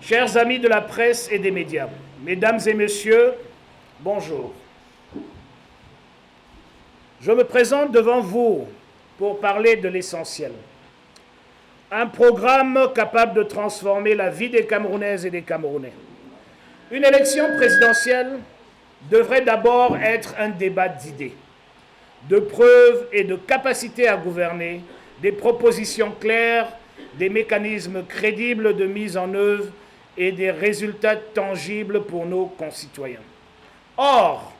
Chers amis de la presse et des médias, mesdames et messieurs, bonjour. Je me présente devant vous pour parler de l'essentiel. Un programme capable de transformer la vie des Camerounaises et des Camerounais. Une élection présidentielle devrait d'abord être un débat d'idées, de preuves et de capacité à gouverner, des propositions claires, des mécanismes crédibles de mise en œuvre et des résultats tangibles pour nos concitoyens. Or,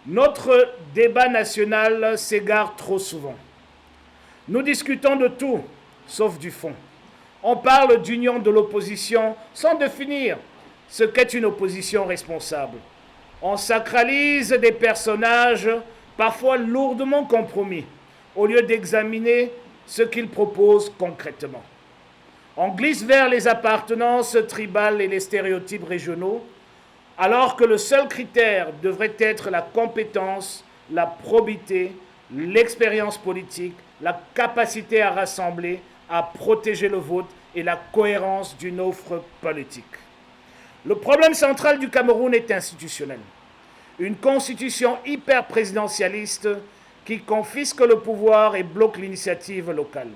notre débat national s'égare trop souvent. Nous discutons de tout, sauf du fond. On parle d'union de l'opposition sans définir ce qu'est une opposition responsable. On sacralise des personnages parfois lourdement compromis, au lieu d'examiner ce qu'ils proposent concrètement. On glisse vers les appartenances tribales et les stéréotypes régionaux, alors que le seul critère devrait être la compétence, la probité, l'expérience politique, la capacité à rassembler, à protéger le vote et la cohérence d'une offre politique. Le problème central du Cameroun est institutionnel. Une constitution hyper-présidentialiste qui confisque le pouvoir et bloque l'initiative locale.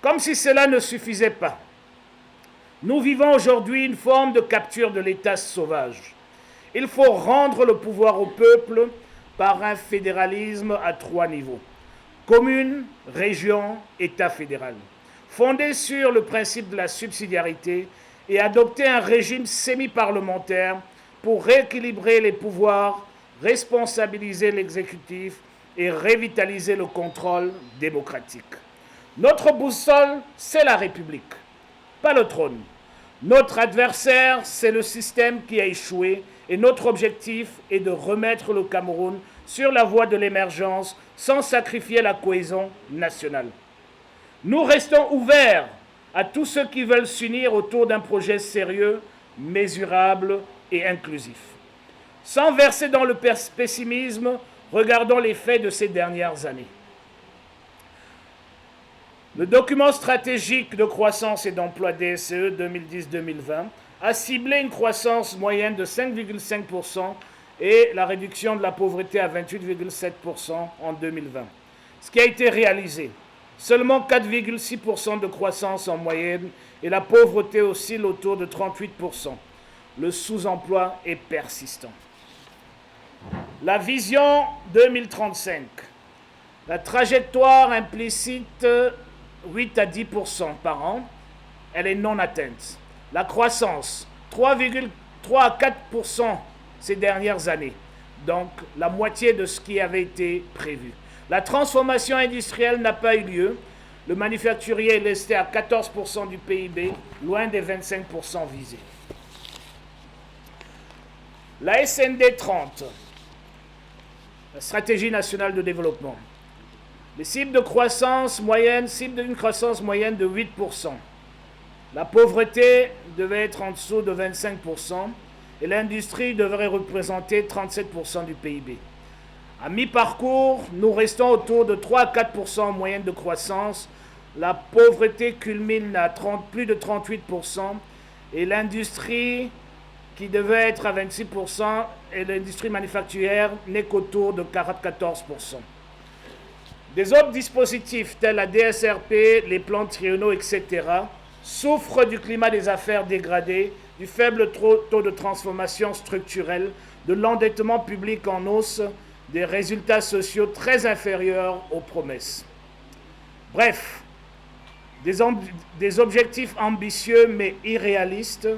Comme si cela ne suffisait pas. Nous vivons aujourd'hui une forme de capture de l'État sauvage. Il faut rendre le pouvoir au peuple par un fédéralisme à 3 niveaux. Commune, région, État fédéral. Fondé sur le principe de la subsidiarité et adopter un régime semi-parlementaire pour rééquilibrer les pouvoirs, responsabiliser l'exécutif et revitaliser le contrôle démocratique. Notre boussole, c'est la République, pas le trône. Notre adversaire, c'est le système qui a échoué et notre objectif est de remettre le Cameroun sur la voie de l'émergence sans sacrifier la cohésion nationale. Nous restons ouverts à tous ceux qui veulent s'unir autour d'un projet sérieux, mesurable et inclusif. Sans verser dans le pessimisme, regardons les faits de ces dernières années. Le document stratégique de croissance et d'emploi DSE 2010-2020 a ciblé une croissance moyenne de 5,5% et la réduction de la pauvreté à 28,7% en 2020. Ce qui a été réalisé, seulement 4,6% de croissance en moyenne et la pauvreté oscille autour de 38%. Le sous-emploi est persistant. La vision 2035, la trajectoire implicite 8 à 10% par an, elle est non atteinte. La croissance, 3,3 à 4% ces dernières années, donc la moitié de ce qui avait été prévu. La transformation industrielle n'a pas eu lieu. Le manufacturier est resté à 14% du PIB, loin des 25% visés. La SND 30, la stratégie nationale de développement. Les cibles de croissance moyenne, cible d'une croissance moyenne de 8%. La pauvreté devait être en dessous de 25% et l'industrie devrait représenter 37% du PIB. À mi-parcours, nous restons autour de 3 à 4% en moyenne de croissance. La pauvreté culmine à plus de 38% et l'industrie qui devait être à 26% et l'industrie manufacturière n'est qu'autour de 44%. Des autres dispositifs tels la DSRP, les plans triennaux, etc. souffrent du climat des affaires dégradé, du faible taux de transformation structurelle, de l'endettement public en hausse, des résultats sociaux très inférieurs aux promesses. Bref, des objectifs ambitieux mais irréalistes,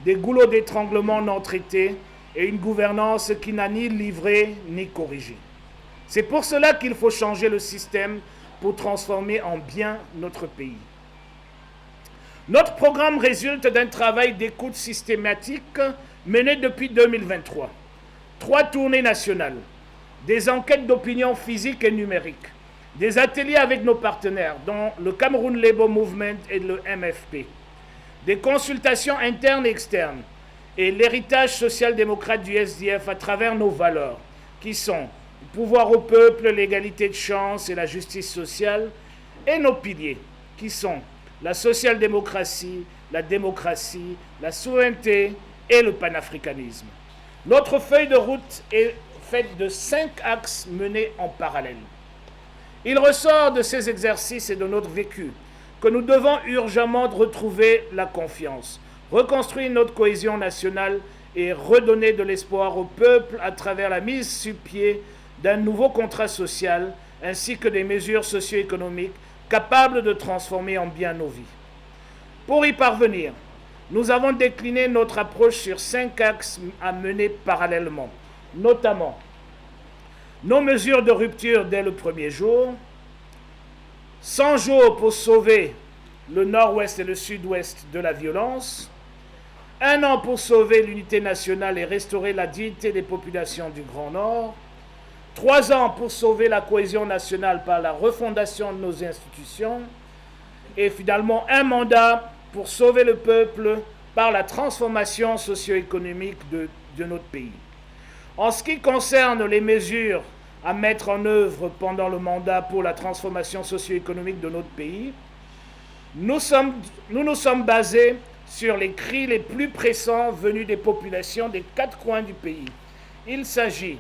des goulots d'étranglement non traités et une gouvernance qui n'a ni livré ni corrigé. C'est pour cela qu'il faut changer le système pour transformer en bien notre pays. Notre programme résulte d'un travail d'écoute systématique mené depuis 2023. 3 tournées nationales, des enquêtes d'opinion physique et numérique, des ateliers avec nos partenaires, dont le Cameroun Labour Movement et le MFP, des consultations internes et externes, et l'héritage social-démocrate du SDF à travers nos valeurs, qui sont le pouvoir au peuple, l'égalité de chance et la justice sociale, et nos piliers, qui sont la social-démocratie, la démocratie, la souveraineté et le panafricanisme. Notre feuille de route est faite de 5 axes menés en parallèle. Il ressort de ces exercices et de notre vécu que nous devons urgemment retrouver la confiance, reconstruire notre cohésion nationale et redonner de l'espoir au peuple à travers la mise sur pied d'un nouveau contrat social ainsi que des mesures socio-économiques capables de transformer en bien nos vies. Pour y parvenir, nous avons décliné notre approche sur 5 axes à mener parallèlement, notamment nos mesures de rupture dès le premier jour, 100 jours pour sauver le nord-ouest et le sud-ouest de la violence, 1 an pour sauver l'unité nationale et restaurer la dignité des populations du Grand Nord, 3 ans pour sauver la cohésion nationale par la refondation de nos institutions, et finalement 1 mandat pour sauver le peuple par la transformation socio-économique de notre pays. En ce qui concerne les mesures à mettre en œuvre pendant le mandat pour la transformation socio-économique de notre pays, nous nous sommes basés sur les cris les plus pressants venus des populations des 4 coins du pays. Il s'agit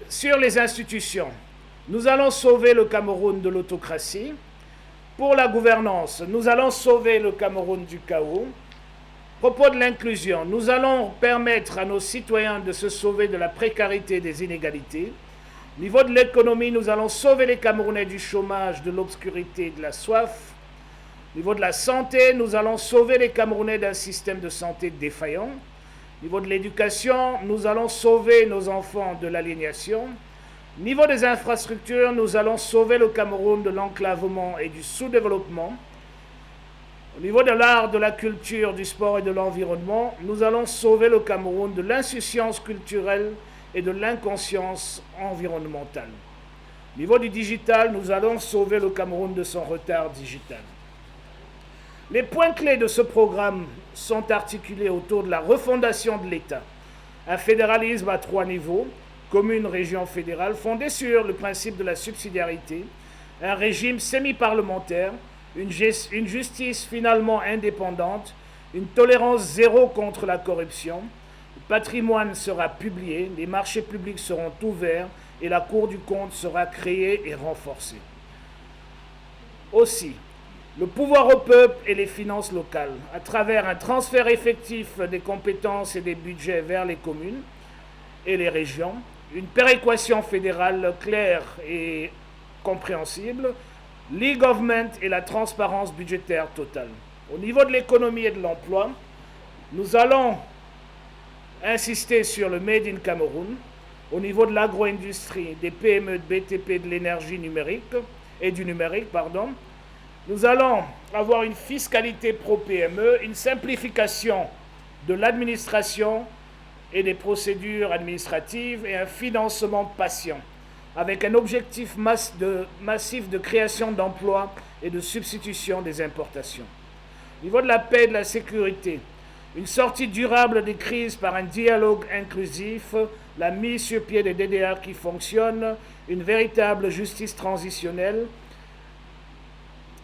sur les institutions. Nous allons sauver le Cameroun de l'autocratie. Pour la gouvernance, nous allons sauver le Cameroun du chaos. À propos de l'inclusion, nous allons permettre à nos citoyens de se sauver de la précarité et des inégalités. Au niveau de l'économie, nous allons sauver les Camerounais du chômage, de l'obscurité et de la soif. Au niveau de la santé, nous allons sauver les Camerounais d'un système de santé défaillant. Au niveau de l'éducation, nous allons sauver nos enfants de l'aliénation. Au niveau des infrastructures, nous allons sauver le Cameroun de l'enclavement et du sous-développement. Au niveau de l'art, de la culture, du sport et de l'environnement, nous allons sauver le Cameroun de l'insouciance culturelle et de l'inconscience environnementale. Au niveau du digital, nous allons sauver le Cameroun de son retard digital. Les points clés de ce programme sont articulés autour de la refondation de l'État, un fédéralisme à 3 niveaux, commune, région, fédérale, fondé sur le principe de la subsidiarité, un régime semi-parlementaire, une justice finalement indépendante, une tolérance zéro contre la corruption, le patrimoine sera publié, les marchés publics seront ouverts et la Cour du compte sera créée et renforcée. Aussi, le pouvoir au peuple et les finances locales, à travers un transfert effectif des compétences et des budgets vers les communes et les régions, une péréquation fédérale claire et compréhensible, l'e-government et la transparence budgétaire totale. Au niveau de l'économie et de l'emploi, nous allons insister sur le Made in Cameroun, au niveau de l'agro-industrie, des PME, de BTP, de l'énergie numérique et du numérique, Nous allons avoir une fiscalité pro-PME, une simplification de l'administration et des procédures administratives et un financement patient, avec un objectif massif de création d'emplois et de substitution des importations. Au niveau de la paix et de la sécurité, une sortie durable des crises par un dialogue inclusif, la mise sur pied des DDR qui fonctionnent, une véritable justice transitionnelle,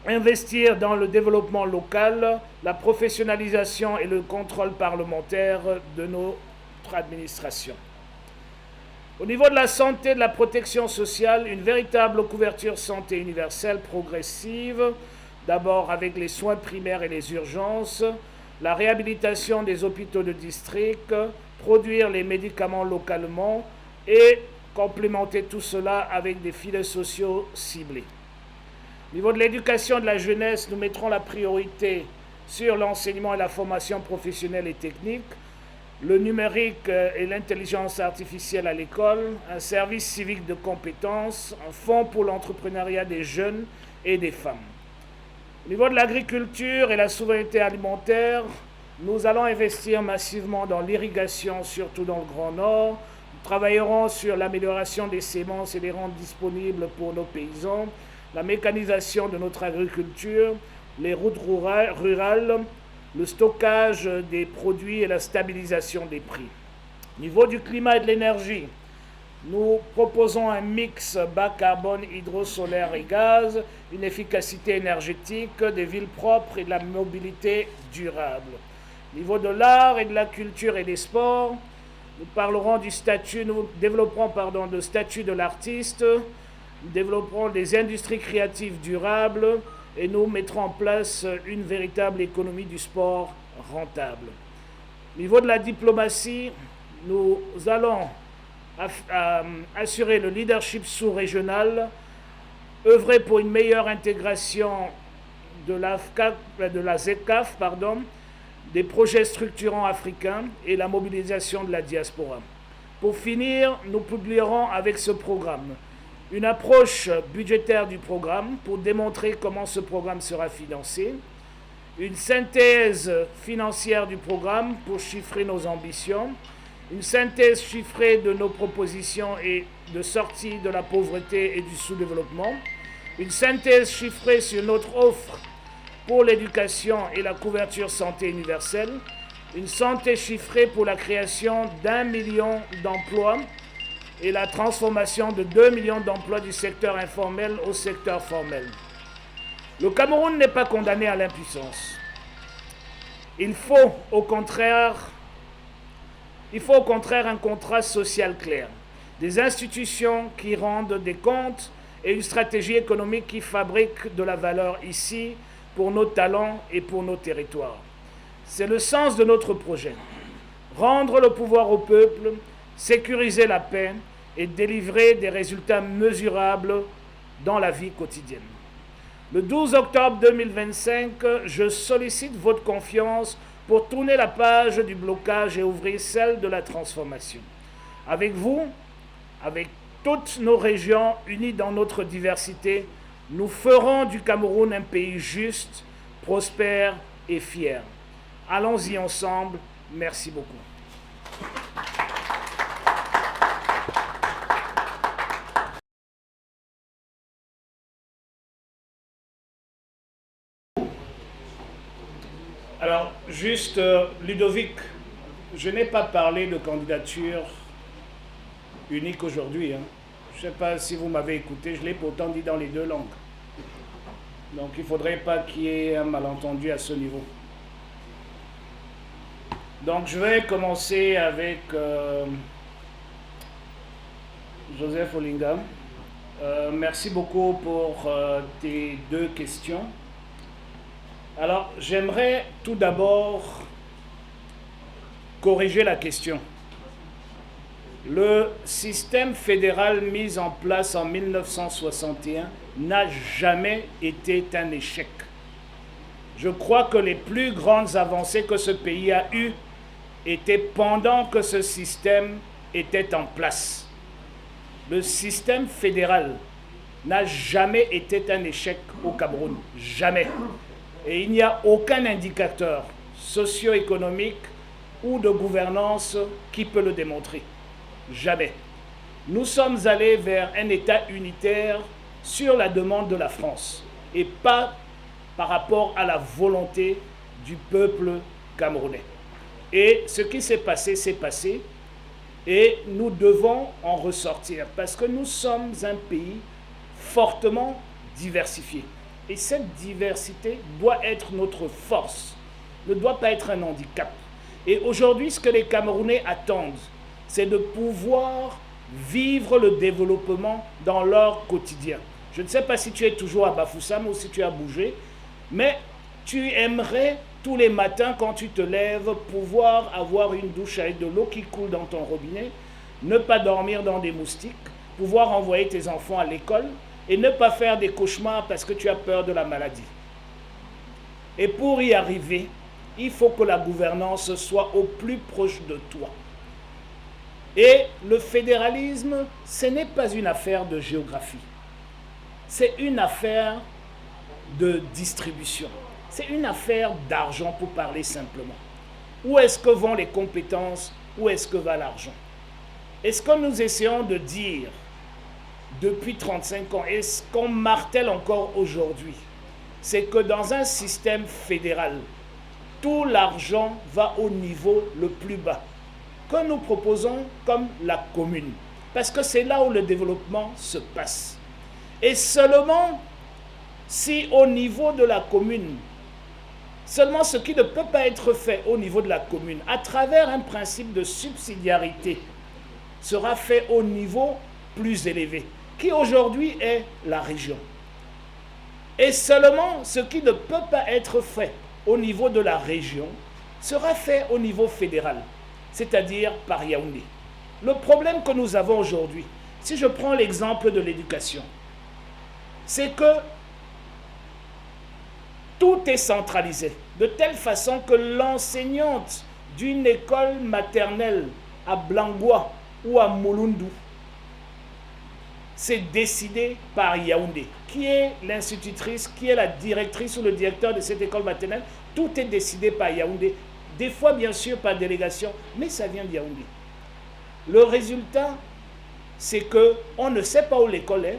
investir dans le développement local, la professionnalisation et le contrôle parlementaire de notre administration. Au niveau de la santé et de la protection sociale, une véritable couverture santé universelle progressive, d'abord avec les soins primaires et les urgences, la réhabilitation des hôpitaux de district, produire les médicaments localement et complémenter tout cela avec des filets sociaux ciblés. Au niveau de l'éducation de la jeunesse, nous mettrons la priorité sur l'enseignement et la formation professionnelle et technique, le numérique et l'intelligence artificielle à l'école, un service civique de compétences, un fonds pour l'entrepreneuriat des jeunes et des femmes. Au niveau de l'agriculture et la souveraineté alimentaire, nous allons investir massivement dans l'irrigation, surtout dans le Grand Nord. Nous travaillerons sur l'amélioration des semences et les rendre disponibles pour nos paysans, la mécanisation de notre agriculture, les routes rurales, le stockage des produits et la stabilisation des prix. Au niveau du climat et de l'énergie, Nous proposons un mix bas carbone, hydro-solaire et gaz, une efficacité énergétique, des villes propres et de la mobilité durable. Au niveau de l'art et de la culture et des sports, nous développerons le statut de l'artiste, nous développerons des industries créatives durables et nous mettrons en place une véritable économie du sport rentable. Au niveau de la diplomatie, nous allons assurer le leadership sous-régional, œuvrer pour une meilleure intégration de la ZECAf, des projets structurants africains et la mobilisation de la diaspora. Pour finir, nous publierons avec ce programme une approche budgétaire du programme pour démontrer comment ce programme sera financé, une synthèse financière du programme pour chiffrer nos ambitions, une synthèse chiffrée de nos propositions et de sortie de la pauvreté et du sous-développement, une synthèse chiffrée sur notre offre pour l'éducation et la couverture santé universelle, une santé chiffrée pour la création d'1 million d'emplois et la transformation de 2 millions d'emplois du secteur informel au secteur formel. Le Cameroun n'est pas condamné à l'impuissance. Il faut au contraire un contrat social clair, des institutions qui rendent des comptes et une stratégie économique qui fabrique de la valeur ici pour nos talents et pour nos territoires. C'est le sens de notre projet. Rendre le pouvoir au peuple, sécuriser la paix et délivrer des résultats mesurables dans la vie quotidienne. Le 12 octobre 2025, je sollicite votre confiance pour tourner la page du blocage et ouvrir celle de la transformation. Avec vous, avec toutes nos régions unies dans notre diversité, nous ferons du Cameroun un pays juste, prospère et fier. Allons-y ensemble. Merci beaucoup. Alors, juste, Ludovic, je n'ai pas parlé de candidature unique aujourd'hui. Je ne sais pas si vous m'avez écouté, je l'ai pourtant dit dans les deux langues. Donc il ne faudrait pas qu'il y ait un malentendu à ce niveau. Donc je vais commencer avec Joseph Olinga. Merci beaucoup pour tes deux questions. Alors j'aimerais tout d'abord corriger la question. Le système fédéral mis en place en 1961 n'a jamais été un échec. Je crois que les plus grandes avancées que ce pays a eues étaient pendant que ce système était en place. Le système fédéral n'a jamais été un échec au Cameroun. Jamais. Et il n'y a aucun indicateur socio-économique ou de gouvernance qui peut le démontrer. Jamais. Nous sommes allés vers un État unitaire sur la demande de la France et pas par rapport à la volonté du peuple camerounais. Et ce qui s'est passé et nous devons en ressortir parce que nous sommes un pays fortement diversifié. Et cette diversité doit être notre force, ne doit pas être un handicap. Et aujourd'hui, ce que les Camerounais attendent, c'est de pouvoir vivre le développement dans leur quotidien. Je ne sais pas si tu es toujours à Bafoussam ou si tu as bougé, mais tu aimerais tous les matins quand tu te lèves pouvoir avoir une douche avec de l'eau qui coule dans ton robinet, ne pas dormir dans des moustiques, pouvoir envoyer tes enfants à l'école et ne pas faire des cauchemars parce que tu as peur de la maladie. Et pour y arriver, il faut que la gouvernance soit au plus proche de toi. Et le fédéralisme, ce n'est pas une affaire de géographie. C'est une affaire de distribution. C'est une affaire d'argent pour parler simplement. Où est-ce que vont les compétences? Où est-ce que va l'argent? Et ce que nous essayons de dire depuis 35 ans, et ce qu'on martèle encore aujourd'hui, c'est que dans un système fédéral, tout l'argent va au niveau le plus bas, que nous proposons comme la commune. Parce que c'est là où le développement se passe. Et seulement si au niveau de la commune, seulement ce qui ne peut pas être fait au niveau de la commune, à travers un principe de subsidiarité, sera fait au niveau plus élevé, qui aujourd'hui est la région. Et seulement ce qui ne peut pas être fait au niveau de la région sera fait au niveau fédéral, c'est-à-dire par Yaoundé. Le problème que nous avons aujourd'hui, si je prends l'exemple de l'éducation, c'est que tout est centralisé, de telle façon que l'enseignante d'une école maternelle à Blangwa ou à Moulundu, c'est décidé par Yaoundé. Qui est l'institutrice, qui est la directrice ou le directeur de cette école maternelle? Tout est décidé par Yaoundé. Des fois, bien sûr, par délégation, mais ça vient de Yaoundé. Le résultat, c'est qu'on ne sait pas où l'école est,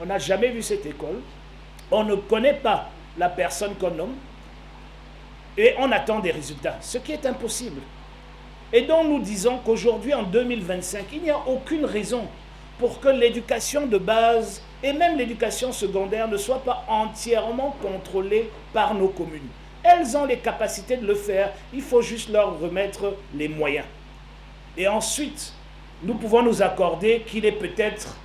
on n'a jamais vu cette école, on ne connaît pas la personne qu'on nomme, et on attend des résultats, ce qui est impossible. Et donc nous disons qu'aujourd'hui, en 2025, il n'y a aucune raison pour que l'éducation de base et même l'éducation secondaire ne soit pas entièrement contrôlée par nos communes. Elles ont les capacités de le faire, il faut juste leur remettre les moyens. Et ensuite, nous pouvons nous accorder qu'il est peut-être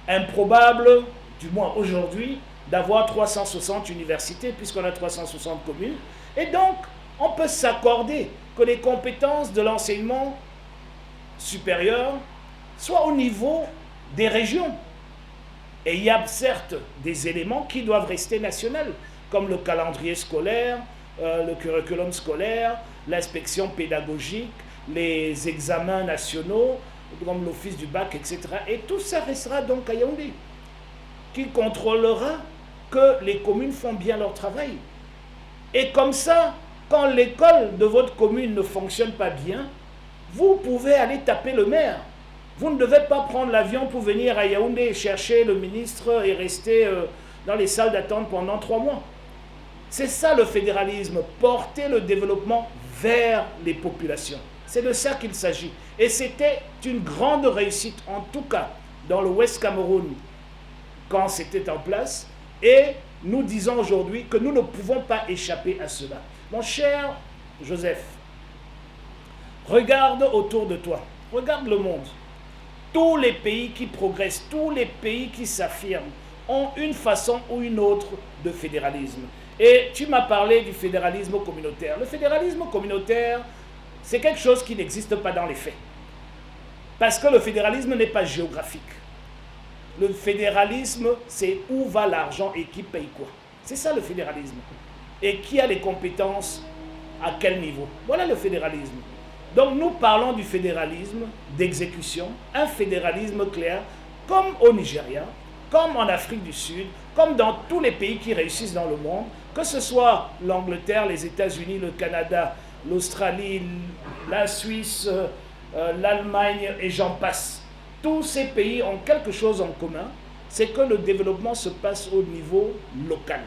improbable, du moins aujourd'hui, d'avoir 360 universités, puisqu'on a 360 communes. Et donc, on peut s'accorder que les compétences de l'enseignement supérieur soient au niveau des régions. Et il y a certes des éléments qui doivent rester nationaux, comme le calendrier scolaire, le curriculum scolaire, l'inspection pédagogique, les examens nationaux, comme l'office du bac, etc. Et tout ça restera donc à Yaoundé, qui contrôlera que les communes font bien leur travail. Et comme ça, quand l'école de votre commune ne fonctionne pas bien, vous pouvez aller taper le maire. Vous ne devez pas prendre l'avion pour venir à Yaoundé chercher le ministre et rester dans les salles d'attente pendant 3 mois. C'est ça le fédéralisme, porter le développement vers les populations. C'est de ça qu'il s'agit. Et c'était une grande réussite, en tout cas dans le Ouest Cameroun, quand c'était en place. Et nous disons aujourd'hui que nous ne pouvons pas échapper à cela. Mon cher Joseph, regarde autour de toi, regarde le monde. Tous les pays qui progressent, tous les pays qui s'affirment, ont une façon ou une autre de fédéralisme. Et tu m'as parlé du fédéralisme communautaire. Le fédéralisme communautaire, c'est quelque chose qui n'existe pas dans les faits. Parce que le fédéralisme n'est pas géographique. Le fédéralisme, c'est où va l'argent et qui paye quoi. C'est ça le fédéralisme. Et qui a les compétences à quel niveau. Voilà le fédéralisme. Donc nous parlons du fédéralisme d'exécution, un fédéralisme clair, comme au Nigeria, comme en Afrique du Sud, comme dans tous les pays qui réussissent dans le monde, que ce soit l'Angleterre, les États-Unis, le Canada, l'Australie, la Suisse, l'Allemagne et j'en passe. Tous ces pays ont quelque chose en commun, c'est que le développement se passe au niveau local.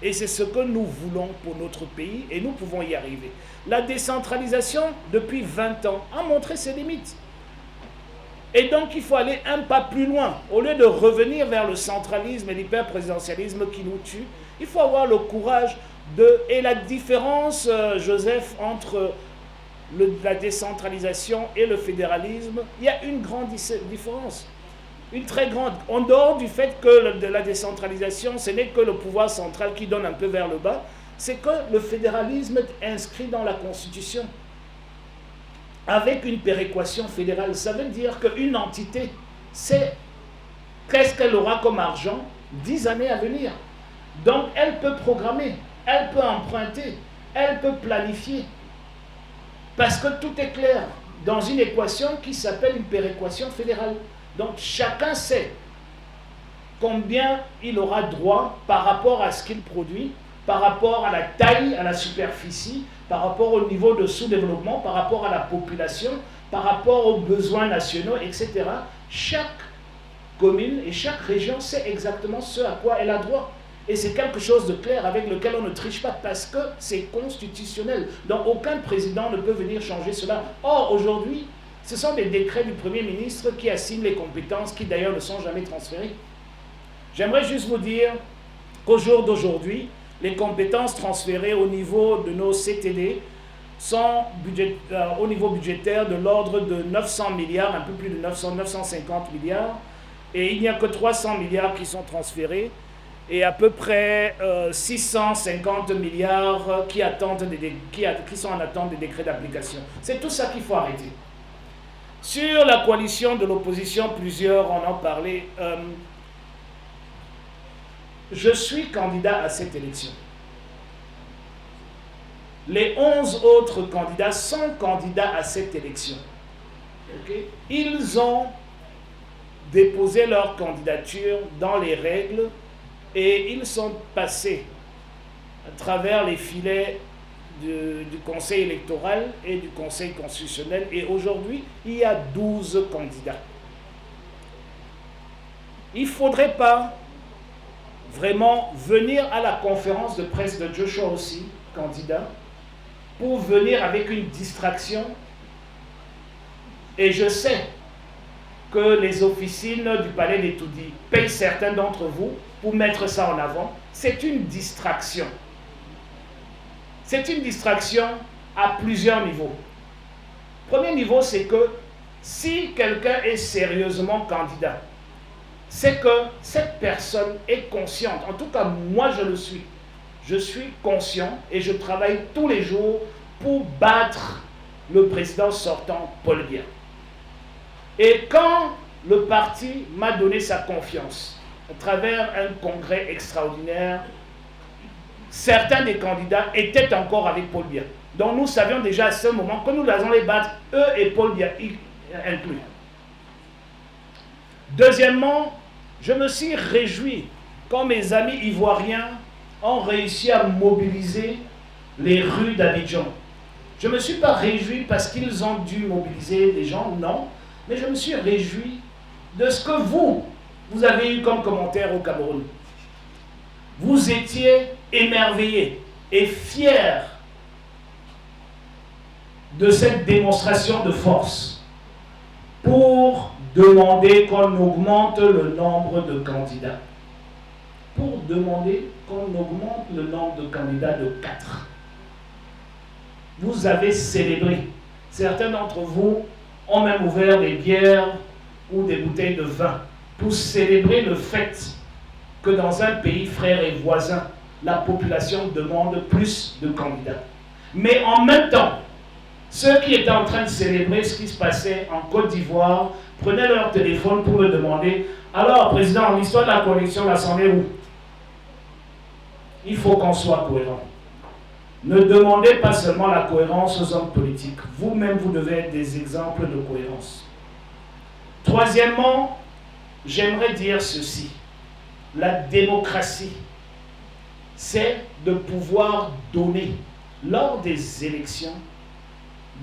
Et c'est ce que nous voulons pour notre pays et nous pouvons y arriver. La décentralisation, depuis 20 ans, a montré ses limites. Et donc, il faut aller un pas plus loin. Au lieu de revenir vers le centralisme et l'hyperprésidentialisme qui nous tue, il faut avoir le courage de... Et la différence, Joseph, entre la décentralisation et le fédéralisme, il y a une grande différence. Une très grande. En dehors du fait que la décentralisation, ce n'est que le pouvoir central qui donne un peu vers le bas, c'est que le fédéralisme est inscrit dans la Constitution avec une péréquation fédérale. Ça veut dire qu'une entité, c'est qu'est-ce qu'elle aura comme argent 10 années à venir. Donc elle peut programmer, elle peut emprunter, elle peut planifier. Parce que tout est clair dans une équation qui s'appelle une péréquation fédérale. Donc chacun sait combien il aura droit par rapport à ce qu'il produit, par rapport à la taille, à la superficie, par rapport au niveau de sous-développement, par rapport à la population, par rapport aux besoins nationaux, etc. Chaque commune et chaque région sait exactement ce à quoi elle a droit. Et c'est quelque chose de clair avec lequel on ne triche pas parce que c'est constitutionnel. Donc aucun président ne peut venir changer cela. Or, aujourd'hui, Ce sont des décrets du Premier ministre qui assignent les compétences qui d'ailleurs ne sont jamais transférées. J'aimerais juste vous dire qu'au jour d'aujourd'hui, les compétences transférées au niveau de nos CTD sont au niveau budgétaire de l'ordre de 900 milliards, un peu plus de 950 milliards, et il n'y a que 300 milliards qui sont transférés, et à peu près 650 milliards qui sont en attente des décrets d'application. C'est tout ça qu'il faut arrêter. Sur la coalition de l'opposition, plusieurs en ont parlé. Je suis candidat à cette élection. Les 11 autres candidats sont candidats à cette élection. Okay? Ils ont déposé leur candidature dans les règles et ils sont passés à travers les filets du Conseil électoral et du Conseil constitutionnel. Et aujourd'hui, il y a 12 candidats. Il ne faudrait pas vraiment venir à la conférence de presse de Joshua aussi, candidat, pour venir avec une distraction. Et je sais que les officines du Palais d'Etoudi payent certains d'entre vous pour mettre ça en avant. C'est une distraction. C'est une distraction à plusieurs niveaux. Premier niveau, c'est que si quelqu'un est sérieusement candidat, c'est que cette personne est consciente. En tout cas, moi, je le suis. Je suis conscient et je travaille tous les jours pour battre le président sortant, Paul Biya. Et quand le parti m'a donné sa confiance, à travers un congrès extraordinaire, certains des candidats étaient encore avec Paul Biya. Donc nous savions déjà à ce moment que nous allons les battre, eux et Paul Biya inclus. Deuxièmement, je me suis réjoui quand mes amis ivoiriens ont réussi à mobiliser les rues d'Abidjan. Je ne me suis pas réjoui parce qu'ils ont dû mobiliser des gens, non, mais je me suis réjoui de ce que vous avez eu comme commentaire au Cameroun. Vous étiez émerveillés et fiers de cette démonstration de force pour demander qu'on augmente le nombre de candidats. Pour demander qu'on augmente le nombre de candidats de 4. Vous avez célébré. Certains d'entre vous ont même ouvert des bières ou des bouteilles de vin pour célébrer le fait que dans un pays frère et voisin, la population demande plus de candidats. Mais en même temps, ceux qui étaient en train de célébrer ce qui se passait en Côte d'Ivoire prenaient leur téléphone pour me demander « Alors, Président, l'histoire de la coalition, là, c'en est où ?» Il faut qu'on soit cohérent. Ne demandez pas seulement la cohérence aux hommes politiques. Vous-même, vous devez être des exemples de cohérence. Troisièmement, j'aimerais dire ceci. La démocratie, c'est de pouvoir donner, lors des élections,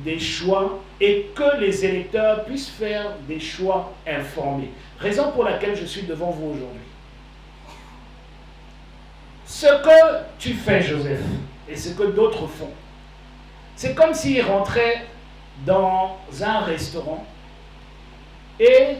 des choix et que les électeurs puissent faire des choix informés. Raison pour laquelle je suis devant vous aujourd'hui. Ce que tu fais, Joseph, et ce que d'autres font, c'est comme s'ils rentraient dans un restaurant et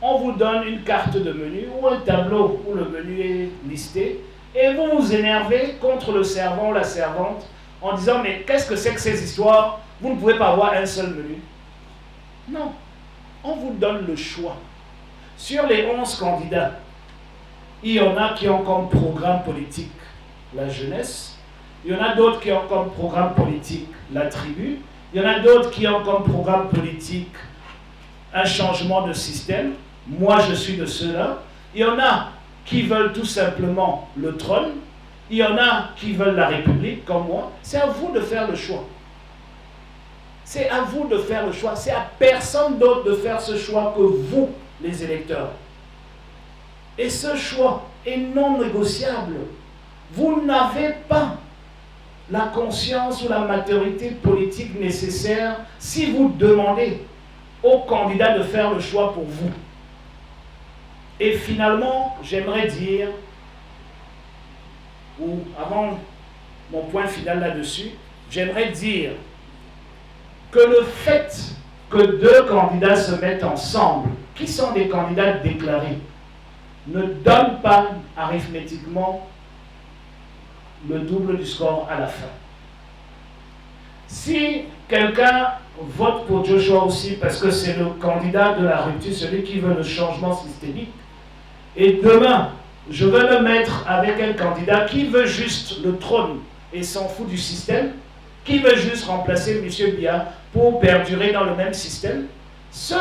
on vous donne une carte de menu ou un tableau où le menu est listé et vous vous énervez contre le servant ou la servante en disant « Mais qu'est-ce que c'est que ces histoires? Vous ne pouvez pas avoir un seul menu. » Non, on vous donne le choix. Sur les 11 candidats, il y en a qui ont comme programme politique la jeunesse, il y en a d'autres qui ont comme programme politique la tribu, il y en a d'autres qui ont comme programme politique un changement de système. Moi, je suis de ceux-là. Il y en a qui veulent tout simplement le trône, il y en a qui veulent la République, comme moi. C'est à vous de faire le choix. C'est à vous de faire le choix. C'est à personne d'autre de faire ce choix que vous, les électeurs. Et ce choix est non négociable. Vous n'avez pas la conscience ou la maturité politique nécessaire si vous demandez aux candidats de faire le choix pour vous. Et finalement, j'aimerais dire, ou avant mon point final là-dessus, j'aimerais dire que le fait que deux candidats se mettent ensemble, qui sont des candidats déclarés, ne donne pas arithmétiquement le double du score à la fin. Si quelqu'un vote pour Joshua aussi parce que c'est le candidat de la rupture, celui qui veut le changement systémique, et demain, je veux le mettre avec un candidat qui veut juste le trône et s'en fout du système, qui veut juste remplacer M. Biya pour perdurer dans le même système, ceux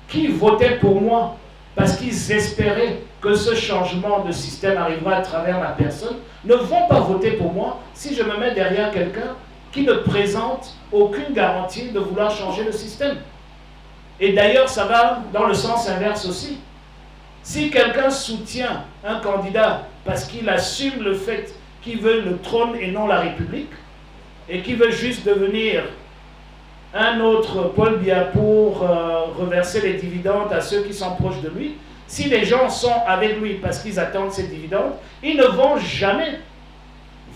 qui votaient pour moi parce qu'ils espéraient que ce changement de système arrivera à travers ma personne, ne vont pas voter pour moi si je me mets derrière quelqu'un qui ne présente aucune garantie de vouloir changer le système. Et d'ailleurs, ça va dans le sens inverse aussi. Si quelqu'un soutient un candidat parce qu'il assume le fait qu'il veut le trône et non la République, et qu'il veut juste devenir un autre Paul Biya pour reverser les dividendes à ceux qui sont proches de lui, si les gens sont avec lui parce qu'ils attendent ces dividendes, ils ne vont jamais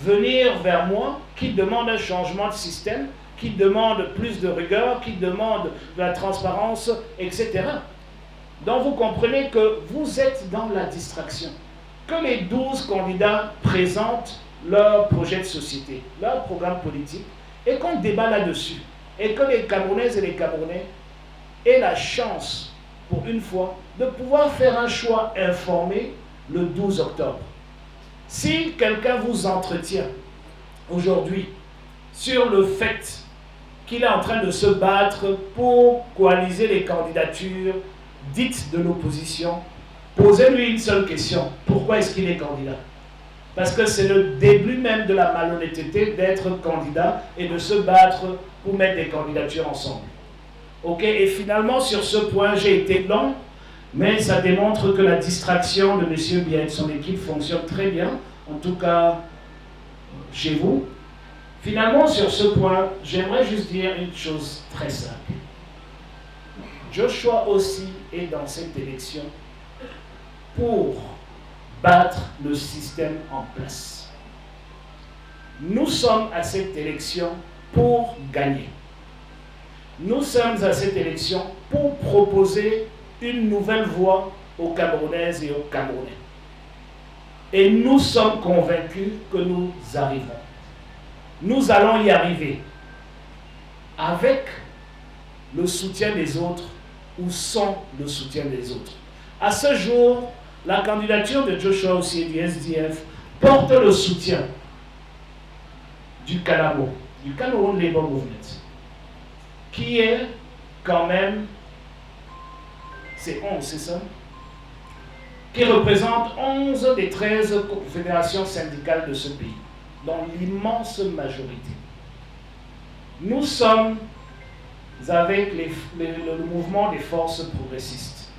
venir vers moi qui demande un changement de système, qui demande plus de rigueur, qui demande de la transparence, etc. Donc vous comprenez que vous êtes dans la distraction. Que les 12 candidats présentent leur projet de société, leur programme politique, et qu'on débat là-dessus. Et que les Camerounaises et les Camerounais aient la chance, pour une fois, de pouvoir faire un choix informé le 12 octobre. Si quelqu'un vous entretient aujourd'hui sur le fait qu'il est en train de se battre pour coaliser les candidatures dites de l'opposition, posez-lui une seule question. Pourquoi est-ce qu'il est candidat? Parce que c'est le début même de la malhonnêteté d'être candidat et de se battre pour mettre des candidatures ensemble. Ok, et finalement, sur ce point, j'ai été long, mais ça démontre que la distraction de M. Biya et de son équipe fonctionne très bien, en tout cas chez vous. Finalement, sur ce point, j'aimerais juste dire une chose très simple. Joshua aussi est dans cette élection pour battre le système en place. Nous sommes à cette élection pour gagner. Nous sommes à cette élection pour proposer une nouvelle voie aux Camerounaises et aux Camerounais. Et nous sommes convaincus que nous arriverons. Nous allons y arriver avec le soutien des autres ou sans le soutien des autres. À ce jour, la candidature de Joshua aussi du SDF porte le soutien du CALAMO, du Cameroun Labour Movement, qui est quand même, c'est 11, c'est ça? Qui représente 11 des 13 fédérations syndicales de ce pays, dans l'immense majorité. Nous sommes avec le mouvement des forces progressistes,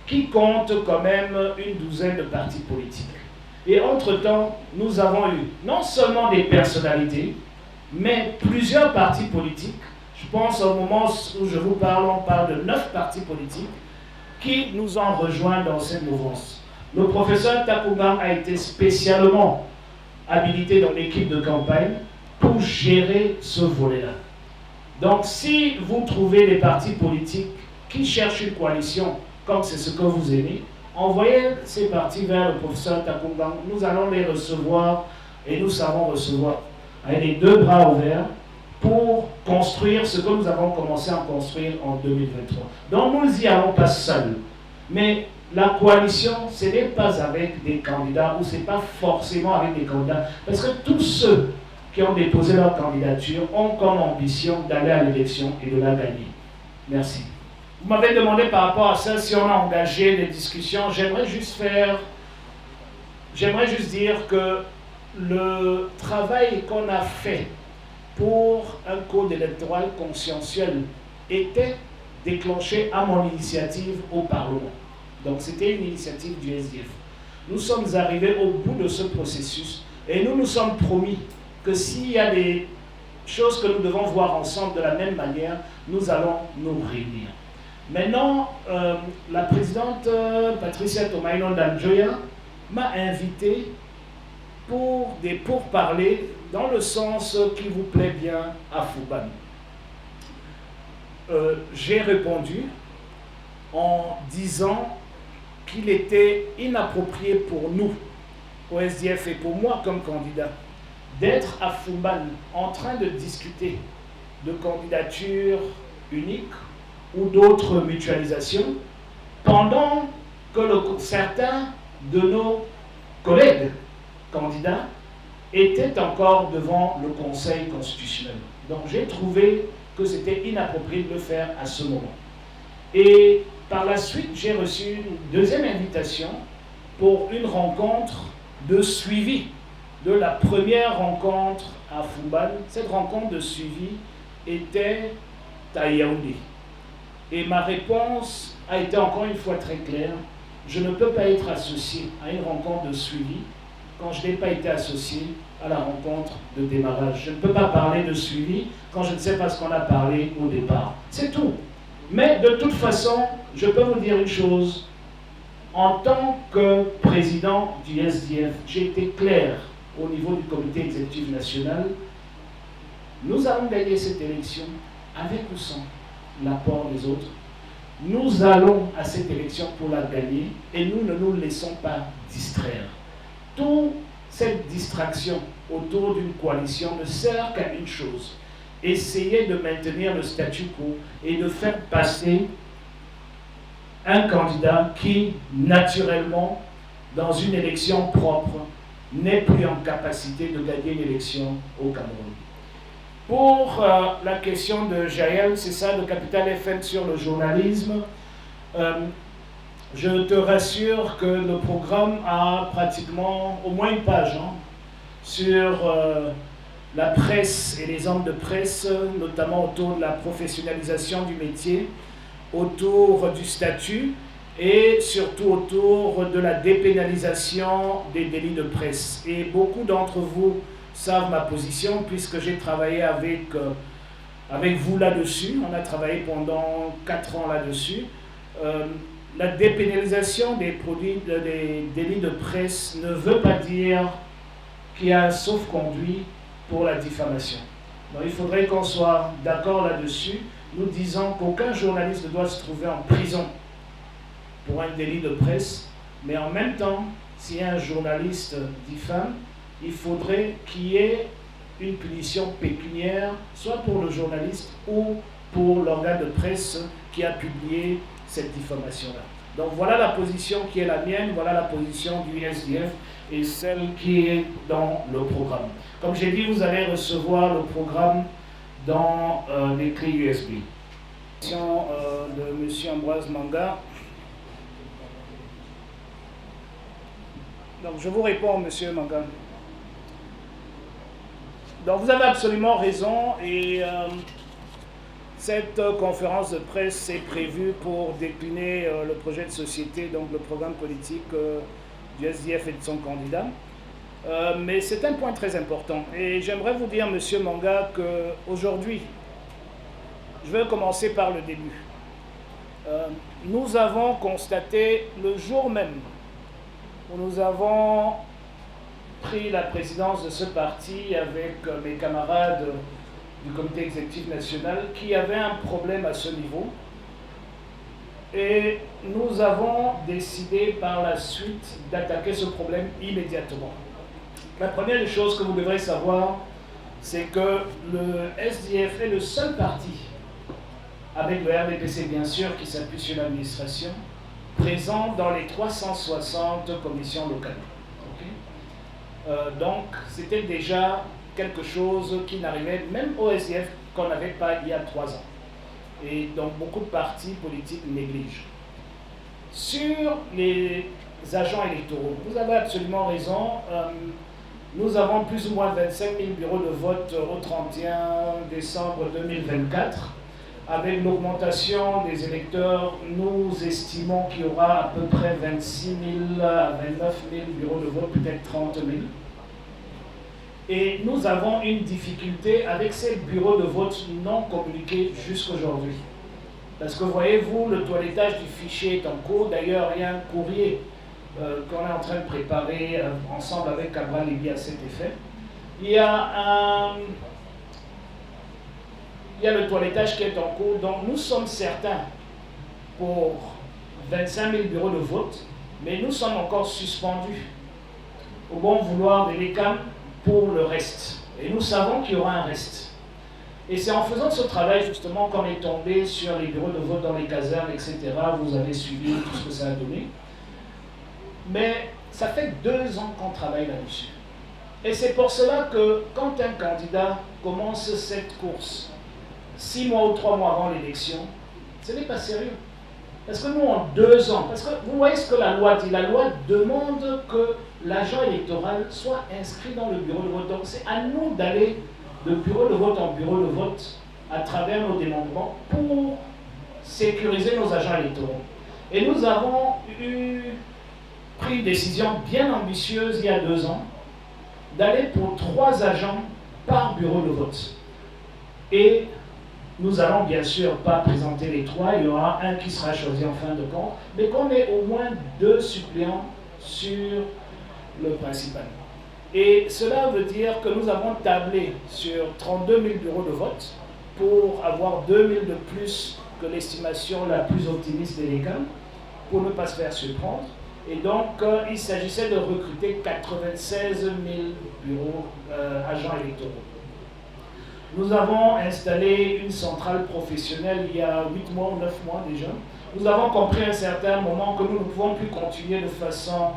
qui compte quand même une douzaine de partis politiques. Et entre-temps, nous avons eu non seulement des personnalités, mais plusieurs partis politiques. Je pense au moment où je vous parle, on parle de 9 partis politiques qui nous ont rejoints dans cette mouvance. Le professeur Takougan a été spécialement habilité dans l'équipe de campagne pour gérer ce volet-là. Donc si vous trouvez des partis politiques qui cherchent une coalition, comme c'est ce que vous aimez, envoyez ces partis vers le professeur Takougan. Nous allons les recevoir et nous savons recevoir avec les 2 bras ouverts pour construire ce que nous avons commencé à construire en 2023. Donc nous n'y allons pas seuls. Mais la coalition, ce n'est pas avec des candidats ou ce n'est pas forcément avec des candidats. Parce que tous ceux qui ont déposé leur candidature ont comme ambition d'aller à l'élection et de la gagner. Merci. Vous m'avez demandé par rapport à ça si on a engagé des discussions. J'aimerais juste dire que le travail qu'on a fait pour un code électoral conscientiel était déclenché à mon initiative au Parlement. Donc c'était une initiative du SDF. Nous sommes arrivés au bout de ce processus et nous nous sommes promis que s'il y a des choses que nous devons voir ensemble de la même manière, nous allons nous réunir. Maintenant, la présidente Patricia Tomaino Danjoya m'a invité pour des pourparlers dans le sens qui vous plaît bien à Fouban. j'ai répondu en disant qu'il était inapproprié pour nous, au SDF et pour moi comme candidat, d'être à Fumban en train de discuter de candidature unique ou d'autres mutualisations, pendant que certains de nos collègues candidats étaient encore devant le Conseil constitutionnel. Donc j'ai trouvé que c'était inapproprié de le faire à ce moment. Et par la suite, j'ai reçu une deuxième invitation pour une rencontre de suivi de la première rencontre à Fumban. Cette rencontre de suivi était à Yaoundé. Et ma réponse a été encore une fois très claire. Je ne peux pas être associé à une rencontre de suivi quand je n'ai pas été associé à la rencontre de démarrage. Je ne peux pas parler de suivi quand je ne sais pas ce qu'on a parlé au départ. C'est tout. Mais de toute façon, je peux vous dire une chose. En tant que président du SDF, j'ai été clair au niveau du comité exécutif national. Nous allons gagner cette élection avec ou sans l'apport des autres. Nous allons à cette élection pour la gagner et nous ne nous laissons pas distraire. Toute cette distraction autour d'une coalition ne sert qu'à une chose: essayer de maintenir le statu quo et de faire passer un candidat qui, naturellement, dans une élection propre, n'est plus en capacité de gagner une élection au Cameroun. Pour la question de Jaël, c'est ça, de Capital FM sur le journalisme. Je te rassure que le programme a pratiquement au moins une page sur la presse et les hommes de presse, notamment autour de la professionnalisation du métier, autour du statut et surtout autour de la dépénalisation des délits de presse. Et beaucoup d'entre vous savent ma position puisque j'ai travaillé avec vous là-dessus. On a travaillé pendant 4 ans là-dessus. La dépénalisation des délits de presse ne veut pas dire qu'il y a un sauf-conduit pour la diffamation. Donc il faudrait qu'on soit d'accord là-dessus. Nous disons qu'aucun journaliste ne doit se trouver en prison pour un délit de presse, mais en même temps, si un journaliste diffame, il faudrait qu'il y ait une punition pécuniaire, soit pour le journaliste ou pour l'organe de presse qui a publié cette diffamation-là. Donc voilà la position qui est la mienne, voilà la position du SDF et celle qui est dans le programme. Comme j'ai dit, vous allez recevoir le programme dans les clés USB. Question de M. Ambroise Manga. Donc je vous réponds, M. Manga. Donc vous avez absolument raison et cette conférence de presse est prévue pour décliner le projet de société, donc le programme politique du SDF et de son candidat. Mais c'est un point très important. Et j'aimerais vous dire, M. Manga, qu'aujourd'hui, je vais commencer par le début. Nous avons constaté le jour même où nous avons pris la présidence de ce parti avec mes camarades du comité exécutif national qu'il y avait un problème à ce niveau. Et nous avons décidé par la suite d'attaquer ce problème immédiatement. La première des choses que vous devrez savoir, c'est que le SDF est le seul parti, avec le RDPC bien sûr, qui s'appuie sur l'administration, présent dans les 360 commissions locales. Donc, c'était déjà quelque chose qui n'arrivait même au SDF qu'on n'avait pas il y a 3 ans. Et donc, beaucoup de partis politiques négligent. Sur les agents électoraux, vous avez absolument raison. Nous avons plus ou moins 25 000 bureaux de vote au 31 décembre 2024. Avec l'augmentation des électeurs, nous estimons qu'il y aura à peu près 26 000 à 29 000 bureaux de vote, peut-être 30 000. Et nous avons une difficulté avec ces bureaux de vote non communiqués jusqu'aujourd'hui. Parce que voyez-vous, le toilettage du fichier est en cours. D'ailleurs, il y a un courrier qu'on est en train de préparer ensemble avec Cabral Libye à cet effet. Il y a il y a le toilettage qui est en cours, donc nous sommes certains pour 25 000 bureaux de vote, mais nous sommes encore suspendus au bon vouloir de l'ECAM pour le reste. Et nous savons qu'il y aura un reste. Et c'est en faisant ce travail justement qu'on est tombé sur les bureaux de vote dans les casernes, etc. Vous avez suivi tout ce que ça a donné. Mais ça fait 2 ans qu'on travaille là-dessus. Et c'est pour cela que quand un candidat commence cette course 6 mois ou 3 mois avant l'élection, ce n'est pas sérieux. Parce que nous, en 2 ans, parce que vous voyez ce que la loi dit, la loi demande que l'agent électoral soit inscrit dans le bureau de vote. Donc c'est à nous d'aller de bureau de vote en bureau de vote à travers nos démembrements pour sécuriser nos agents électoraux. Et nous avons pris une décision bien ambitieuse il y a 2 ans d'aller pour 3 agents par bureau de vote. Et nous allons bien sûr pas présenter les 3, il y aura un qui sera choisi en fin de compte, mais qu'on ait au moins 2 suppléants sur le principal. Et cela veut dire que nous avons tablé sur 32 000 bureaux de vote pour avoir 2 000 de plus que l'estimation la plus optimiste des l'ECAM, pour ne pas se faire surprendre. Et donc, il s'agissait de recruter 96 000 bureaux agents électoraux. Nous avons installé une centrale professionnelle il y a 8 mois ou 9 mois déjà. Nous avons compris à un certain moment que nous ne pouvons plus continuer de façon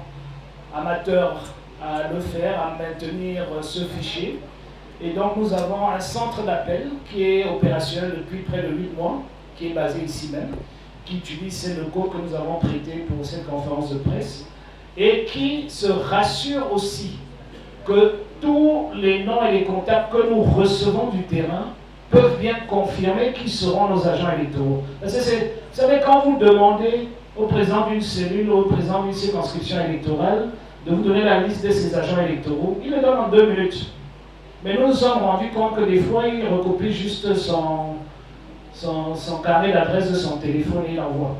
amateur à le faire, à maintenir ce fichier. Et donc nous avons un centre d'appel qui est opérationnel depuis près de 8 mois, qui est basé ici même, qui utilise ces locaux que nous avons prêtés pour cette conférence de presse, et qui se rassure aussi que tous les noms et les contacts que nous recevons du terrain peuvent bien confirmer qui seront nos agents électoraux. Parce que vous savez, quand vous demandez au président d'une cellule ou au président d'une circonscription électorale de vous donner la liste de ses agents électoraux, il le donne en 2 minutes. Mais nous nous sommes rendus compte que des fois, il recopie juste son carnet d'adresse de son téléphone et il l'envoie.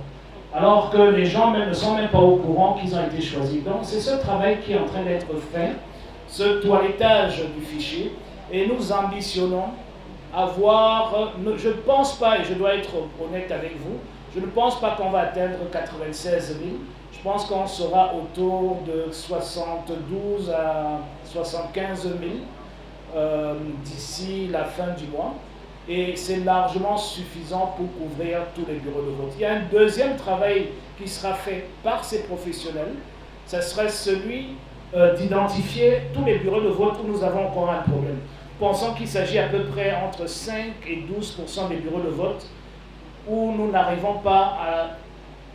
Alors que les gens ne sont même pas au courant qu'ils ont été choisis. Donc c'est ce travail qui est en train d'être fait, ce toilettage du fichier, et nous ambitionnons avoir, je ne pense pas, et je dois être honnête avec vous, je ne pense pas qu'on va atteindre 96 000, je pense qu'on sera autour de 72 à 75 000 d'ici la fin du mois, et c'est largement suffisant pour couvrir tous les bureaux de vote. Il y a un deuxième travail qui sera fait par ces professionnels, ce serait celui d'identifier tous les bureaux de vote où nous avons encore un problème. Pensons qu'il s'agit à peu près entre 5 et 12% des bureaux de vote où nous n'arrivons pas à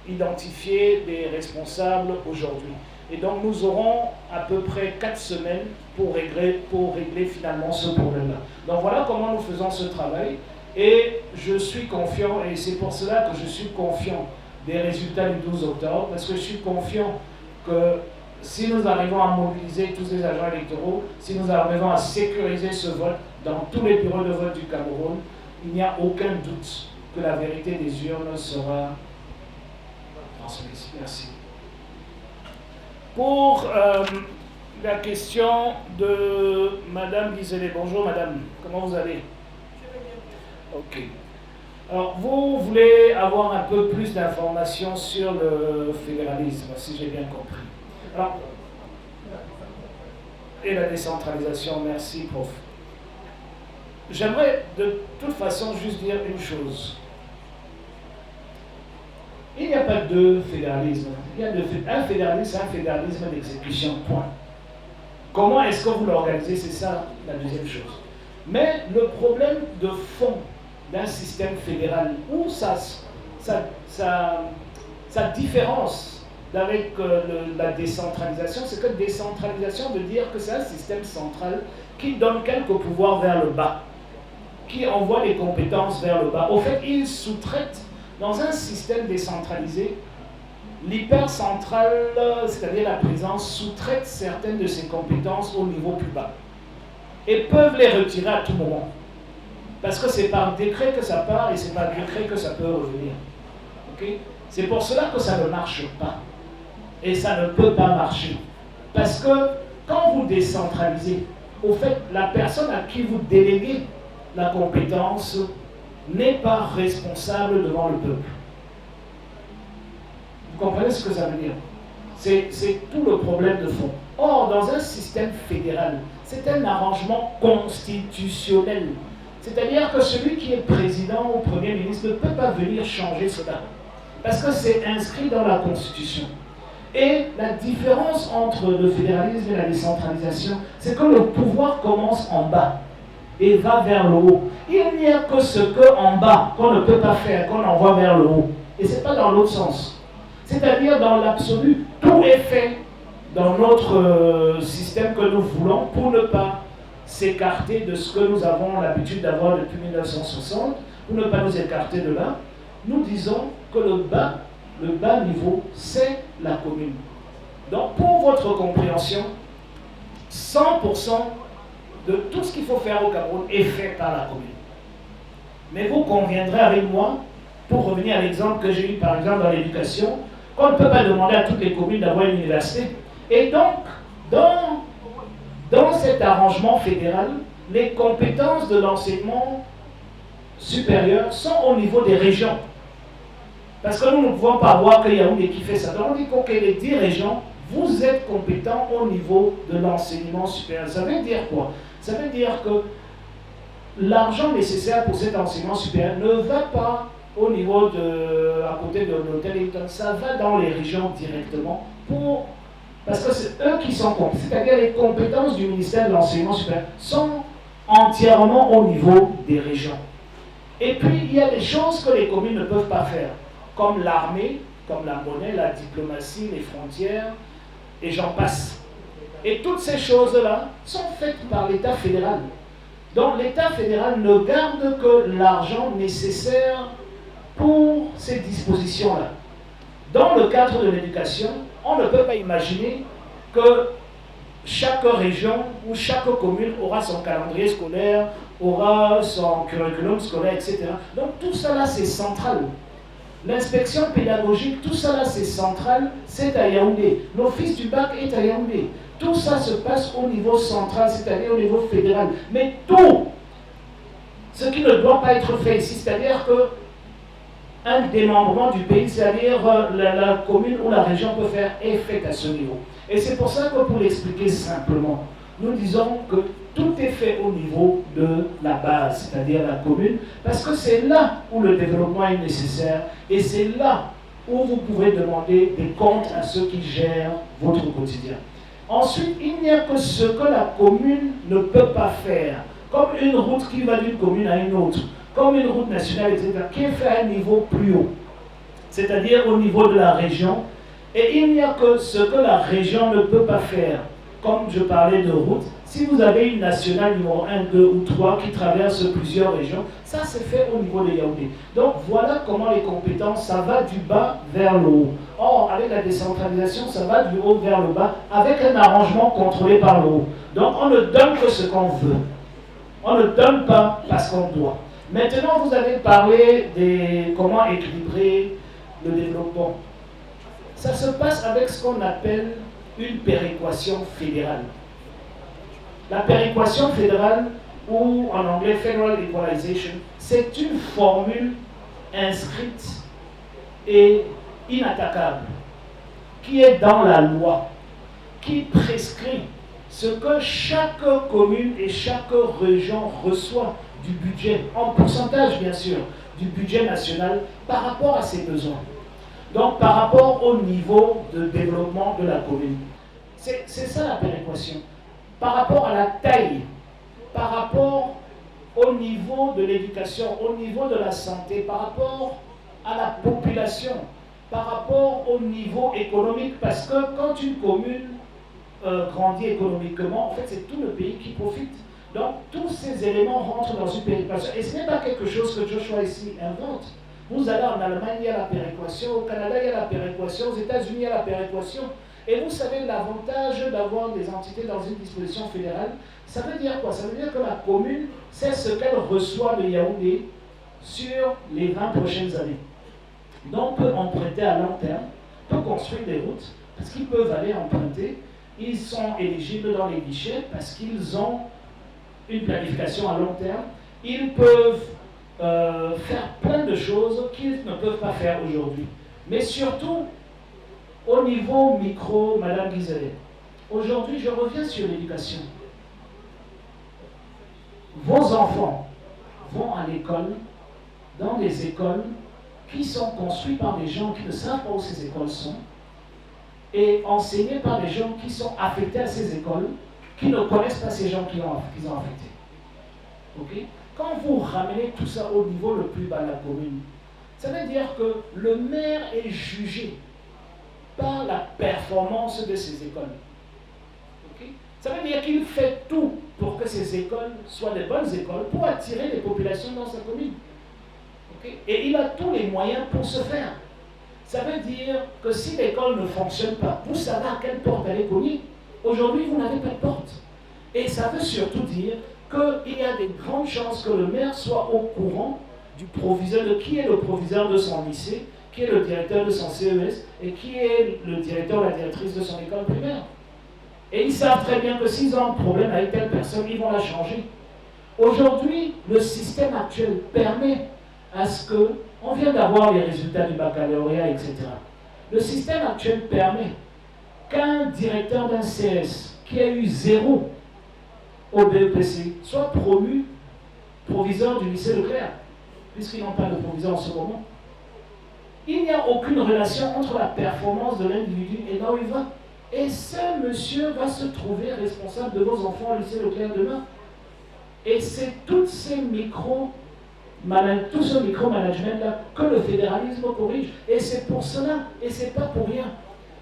identifier des responsables aujourd'hui. Et donc nous aurons à peu près 4 semaines pour régler finalement ce problème-là. Donc voilà comment nous faisons ce travail. Et je suis confiant, et c'est pour cela que je suis confiant des résultats du 12 octobre, parce que je suis confiant que si nous arrivons à mobiliser tous les agents électoraux, si nous arrivons à sécuriser ce vote dans tous les bureaux de vote du Cameroun, il n'y a aucun doute que la vérité des urnes sera transmise. Merci. Pour la question de Madame Guiselet. Bonjour Madame, comment vous allez? Ok. Alors vous voulez avoir un peu plus d'informations sur le fédéralisme, si j'ai bien compris. Alors, et la décentralisation, merci prof. J'aimerais de toute façon juste dire une chose. Il n'y a pas deux fédéralismes. Il y a un fédéralisme, c'est un fédéralisme d'exécution, point. Comment est-ce que vous l'organisez? C'est ça la deuxième chose. Mais le problème de fond d'un système fédéral, où sa différence avec la décentralisation, c'est que décentralisation veut dire que c'est un système central qui donne quelques pouvoirs vers le bas, qui envoie les compétences vers le bas. Au fait, il sous-traite dans un système décentralisé, l'hypercentrale, c'est-à-dire la présence, sous-traite certaines de ses compétences au niveau plus bas et peuvent les retirer à tout moment. Parce que c'est par décret que ça part et c'est par décret que ça peut revenir. Okay? C'est pour cela que ça ne marche pas. Et ça ne peut pas marcher. Parce que quand vous décentralisez, au fait, la personne à qui vous déléguez la compétence n'est pas responsable devant le peuple. Vous comprenez ce que ça veut dire? C'est tout le problème de fond. Or, dans un système fédéral, c'est un arrangement constitutionnel. C'est-à-dire que celui qui est président ou premier ministre ne peut pas venir changer cela. Parce que c'est inscrit dans la Constitution. Et la différence entre le fédéralisme et la décentralisation, c'est que le pouvoir commence en bas et va vers le haut. Il n'y a que ce qu'en bas, qu'on ne peut pas faire, qu'on envoie vers le haut. Et ce n'est pas dans l'autre sens. C'est-à-dire, dans l'absolu, tout est fait dans notre système que nous voulons pour ne pas s'écarter de ce que nous avons l'habitude d'avoir depuis 1960, pour ne pas nous écarter de là. Nous disons que le bas niveau, c'est la commune. Donc, pour votre compréhension, 100% de tout ce qu'il faut faire au Cameroun est fait par la commune. Mais vous conviendrez avec moi, pour revenir à l'exemple que j'ai eu par exemple dans l'éducation, qu'on ne peut pas demander à toutes les communes d'avoir une université. Et donc, dans cet arrangement fédéral, les compétences de l'enseignement supérieur sont au niveau des régions. Parce que nous ne pouvons pas voir qu'il y a Yaoundé qui fait ça. Donc on dit que les 10 régions, vous êtes compétents au niveau de l'enseignement supérieur. Ça veut dire quoi? Ça veut dire que l'argent nécessaire pour cet enseignement supérieur ne va pas au niveau à côté de l'hôtel Hilton, ça va dans les régions directement parce que c'est eux qui sont compétents. C'est-à-dire les compétences du ministère de l'enseignement supérieur sont entièrement au niveau des régions. Et puis il y a des choses que les communes ne peuvent pas faire, comme l'armée, comme la monnaie, la diplomatie, les frontières, et j'en passe. Et toutes ces choses-là sont faites par l'État fédéral. Donc l'État fédéral ne garde que l'argent nécessaire pour ces dispositions-là. Dans le cadre de l'éducation, on ne peut pas imaginer que chaque région ou chaque commune aura son calendrier scolaire, aura son curriculum scolaire, etc. Donc tout ça là, c'est central. L'inspection pédagogique, tout ça là, c'est central, c'est à Yaoundé. L'office du bac est à Yaoundé. Tout ça se passe au niveau central, c'est-à-dire au niveau fédéral. Mais tout ce qui ne doit pas être fait ici, c'est-à-dire que un démembrement du pays, c'est-à-dire la commune ou la région peut faire, est fait à ce niveau. Et c'est pour ça que pour l'expliquer simplement, nous disons que tout est fait au niveau de la base, c'est-à-dire la commune, parce que c'est là où le développement est nécessaire et c'est là où vous pouvez demander des comptes à ceux qui gèrent votre quotidien. Ensuite, il n'y a que ce que la commune ne peut pas faire, comme une route qui va d'une commune à une autre, comme une route nationale, etc., qui est fait à un niveau plus haut, c'est-à-dire au niveau de la région. Et il n'y a que ce que la région ne peut pas faire, comme je parlais de route. Si vous avez une nationale numéro 1, 2 ou 3 qui traverse plusieurs régions, ça c'est fait au niveau de Yaoundé. Donc voilà comment les compétences, ça va du bas vers le haut. Or, avec la décentralisation, ça va du haut vers le bas, avec un arrangement contrôlé par le haut. Donc on ne donne que ce qu'on veut. On ne donne pas parce qu'on doit. Maintenant, vous avez parlé de comment équilibrer le développement. Ça se passe avec ce qu'on appelle une péréquation fédérale. La péréquation fédérale, ou en anglais Federal Equalization, c'est une formule inscrite et inattaquable, qui est dans la loi, qui prescrit ce que chaque commune et chaque région reçoit du budget, en pourcentage bien sûr, du budget national par rapport à ses besoins. Donc par rapport au niveau de développement de la commune. C'est ça la péréquation. Par rapport à la taille, par rapport au niveau de l'éducation, au niveau de la santé, par rapport à la population, par rapport au niveau économique, parce que quand une commune grandit économiquement, en fait c'est tout le pays qui profite. Donc tous ces éléments rentrent dans une péréquation. Et ce n'est pas quelque chose que Joshua ici invente. Vous allez en Allemagne, il y a la péréquation, au Canada, il y a la péréquation, aux États-Unis, il y a la péréquation. Et vous savez, l'avantage d'avoir des entités dans une disposition fédérale, ça veut dire quoi? Ça veut dire que la commune sait ce qu'elle reçoit de Yaoundé sur les 20 prochaines années. Donc, peut emprunter à long terme, peut construire des routes, parce qu'ils peuvent aller emprunter. Ils sont éligibles dans les guichets parce qu'ils ont une planification à long terme. Ils peuvent faire plein de choses qu'ils ne peuvent pas faire aujourd'hui. Mais surtout, au niveau micro, Madame Guiselet, aujourd'hui, je reviens sur l'éducation. Vos enfants vont à l'école, dans des écoles qui sont construites par des gens qui ne savent pas où ces écoles sont, et enseignées par des gens qui sont affectés à ces écoles, qui ne connaissent pas ces gens qu'ils ont affectés. Okay? Quand vous ramenez tout ça au niveau le plus bas de la commune, ça veut dire que le maire est jugé par la performance de ces écoles. Okay? Ça veut dire qu'il fait tout pour que ces écoles soient des bonnes écoles, pour attirer les populations dans sa commune. Okay? Et il a tous les moyens pour ce faire. Ça veut dire que si l'école ne fonctionne pas, vous savez à quelle porte elle est connue. Aujourd'hui, vous n'avez pas de porte. Et ça veut surtout dire qu'il y a de grandes chances que le maire soit au courant du proviseur, de qui est le proviseur de son lycée, qui est le directeur de son CES et qui est le directeur ou la directrice de son école primaire. Et ils savent très bien que s'ils ont un problème avec telle personne, ils vont la changer. Aujourd'hui, le système actuel permet à ce que, on vient d'avoir les résultats du baccalauréat, etc. Le système actuel permet qu'un directeur d'un CS qui a eu 0 au BEPC soit promu proviseur du lycée Leclerc, puisqu'ils n'ont pas de proviseur en ce moment. Il n'y a aucune relation entre la performance de l'individu et là où il va. Et ce monsieur va se trouver responsable de vos enfants au lycée Leclerc demain. Et c'est tout ce micromanagement-là que le fédéralisme corrige. Et c'est pour cela, et c'est pas pour rien,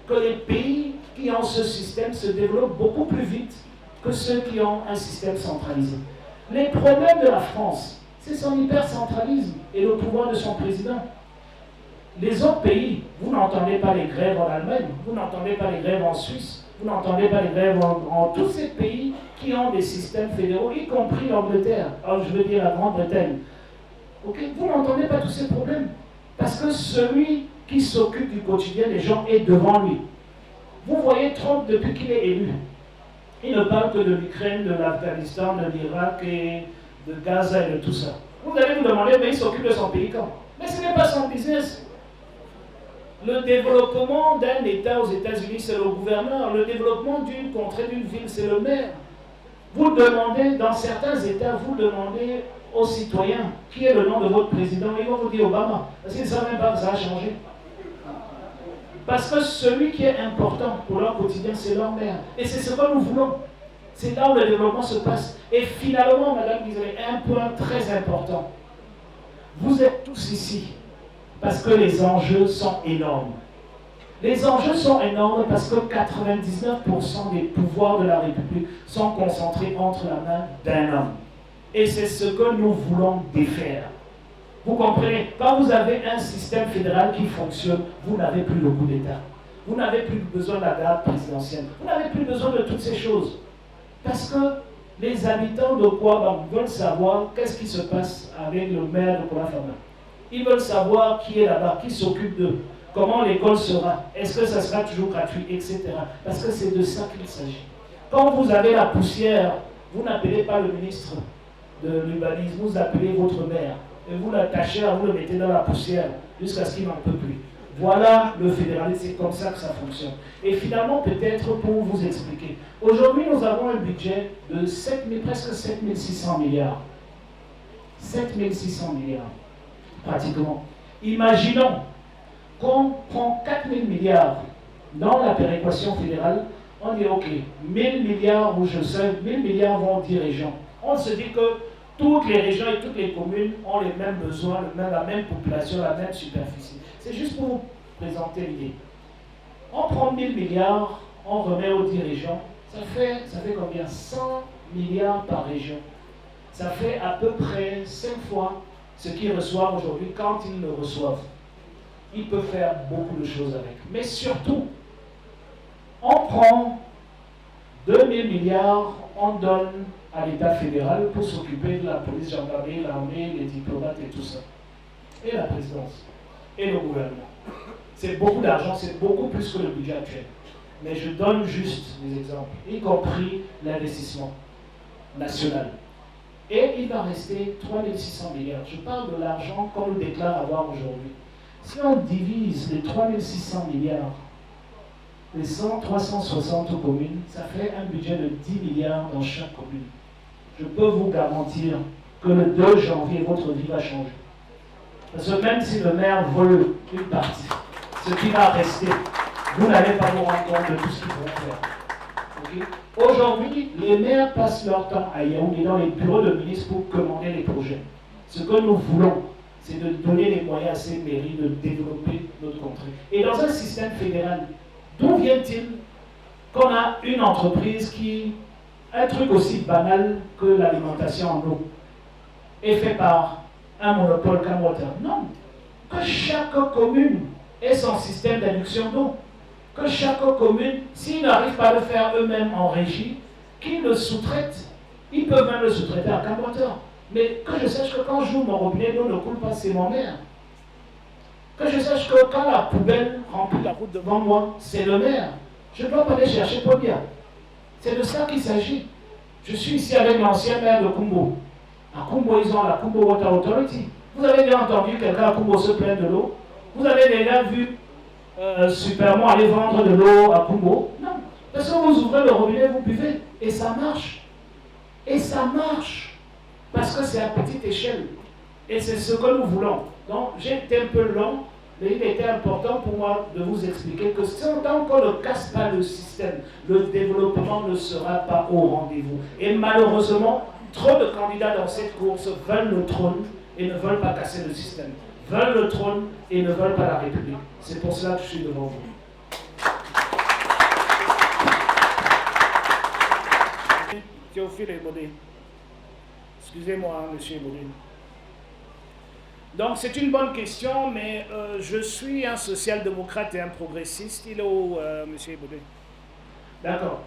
que les pays qui ont ce système se développent beaucoup plus vite que ceux qui ont un système centralisé. Les problèmes de la France, c'est son hypercentralisme et le pouvoir de son président. Les autres pays, vous n'entendez pas les grèves en Allemagne, vous n'entendez pas les grèves en Suisse, vous n'entendez pas les grèves en tous ces pays qui ont des systèmes fédéraux, y compris l'Angleterre, je veux dire la Grande-Bretagne. Okay? Vous n'entendez pas tous ces problèmes, parce que celui qui s'occupe du quotidien des gens est devant lui. Vous voyez Trump depuis qu'il est élu. Il ne parle que de l'Ukraine, de l'Afghanistan, de l'Irak et de Gaza et de tout ça. Vous allez vous demander, mais il s'occupe de son pays quand? Mais ce n'est pas son business. Le développement d'un État aux États-Unis, c'est le gouverneur. Le développement d'une contrée, d'une ville, c'est le maire. Vous demandez, dans certains États, vous demandez aux citoyens qui est le nom de votre président, ils vont vous dire Obama. Parce qu'ils ne savent même pas que ça a changé. Parce que celui qui est important pour leur quotidien, c'est leur maire. Et c'est ce que nous voulons. C'est là où le développement se passe. Et finalement, Madame Guiselet, un point très important. Vous êtes tous ici parce que les enjeux sont énormes. Les enjeux sont énormes parce que 99% des pouvoirs de la République sont concentrés entre la main d'un homme. Et c'est ce que nous voulons défaire. Vous comprenez? Quand vous avez un système fédéral qui fonctionne, vous n'avez plus le coup d'État. Vous n'avez plus besoin de la garde présidentielle. Vous n'avez plus besoin de toutes ces choses. Parce que les habitants de Kouaba veulent savoir qu'est-ce qui se passe avec le maire de Kouaba-Fama. Ils veulent savoir qui est là-bas, qui s'occupe d'eux, comment l'école sera, est-ce que ça sera toujours gratuit, etc. Parce que c'est de ça qu'il s'agit. Quand vous avez la poussière, vous n'appelez pas le ministre de l'urbanisme, vous appelez votre maire. Et vous l'attachez, vous le mettez dans la poussière jusqu'à ce qu'il n'en peut plus. Voilà le fédéralisme, c'est comme ça que ça fonctionne. Et finalement, peut-être pour vous expliquer, aujourd'hui nous avons un budget de presque 7600 milliards. 7600 milliards, pratiquement. Imaginons qu'on prend 4000 milliards dans la péréquation fédérale, on dit ok, 1000 milliards où je sais, 1000 milliards vont aux 10 régions. On se dit que toutes les régions et toutes les communes ont les mêmes besoins, la même population, la même superficie. C'est juste pour vous présenter l'idée. On prend 1000 milliards, on remet aux 10 régions. Ça fait combien? 100 milliards par région. Ça fait à peu près 5 fois ce qu'ils reçoivent aujourd'hui quand ils le reçoivent. Ils peuvent faire beaucoup de choses avec. Mais surtout, on prend 2000 milliards, on donne à l'État fédéral pour s'occuper de la police, gendarmerie, l'armée, les diplomates et tout ça. Et la présidence. Et le gouvernement. C'est beaucoup d'argent, c'est beaucoup plus que le budget actuel. Mais je donne juste des exemples, y compris l'investissement national. Et il va rester 3 600 milliards. Je parle de l'argent qu'on nous déclare avoir aujourd'hui. Si on divise les 3 600 milliards, les 360 communes, ça fait un budget de 10 milliards dans chaque commune. Je peux vous garantir que le 2 janvier, votre vie va changer. Parce que même si le maire vole une partie, ce qui va rester, vous n'allez pas vous rendre compte de tout ce qu'ils vont faire. Okay? Aujourd'hui, les maires passent leur temps à Yaoundé dans les bureaux de ministres pour commander les projets. Ce que nous voulons, c'est de donner les moyens à ces mairies de développer notre contrée. Et dans un système fédéral, d'où vient-il qu'on a une entreprise qui, un truc aussi banal que l'alimentation en eau, est fait par un monopole Camwater? Non. Que chaque commune ait son système d'adduction d'eau. Que chaque commune, s'ils n'arrivent pas à le faire eux-mêmes en régie, qu'ils le sous-traitent. Ils peuvent même le sous-traiter à Camwater. Mais que je sache que quand j'ouvre mon robinet, l'eau ne coule pas, c'est mon maire. Que je sache que quand la poubelle remplit la route devant moi, c'est le maire. Je ne dois pas aller chercher Pobia. C'est de ça qu'il s'agit. Je suis ici avec l'ancien maire de Kumbo. À Kumbo, ils ont la Kumbo Water Authority. Vous avez déjà entendu quelqu'un à Kumbo se plaindre de l'eau? Vous avez déjà vu Supermont aller vendre de l'eau à Kumbo? Non. Parce que vous ouvrez le robinet, vous buvez. Et ça marche. Et ça marche. Parce que c'est à petite échelle. Et c'est ce que nous voulons. Donc, j'ai été un peu long, mais il était important pour moi de vous expliquer que tant qu'on ne casse pas le système, le développement ne sera pas au rendez-vous. Et malheureusement, trop de candidats dans cette course veulent le trône et ne veulent pas casser le système. Veulent le trône et ne veulent pas la République. C'est pour cela que je suis devant vous. Théophile Ebodé. Excusez-moi, monsieur Ebodé. Donc c'est une bonne question, mais je suis un social-démocrate et un progressiste. Il est où, monsieur Ebodé? D'accord.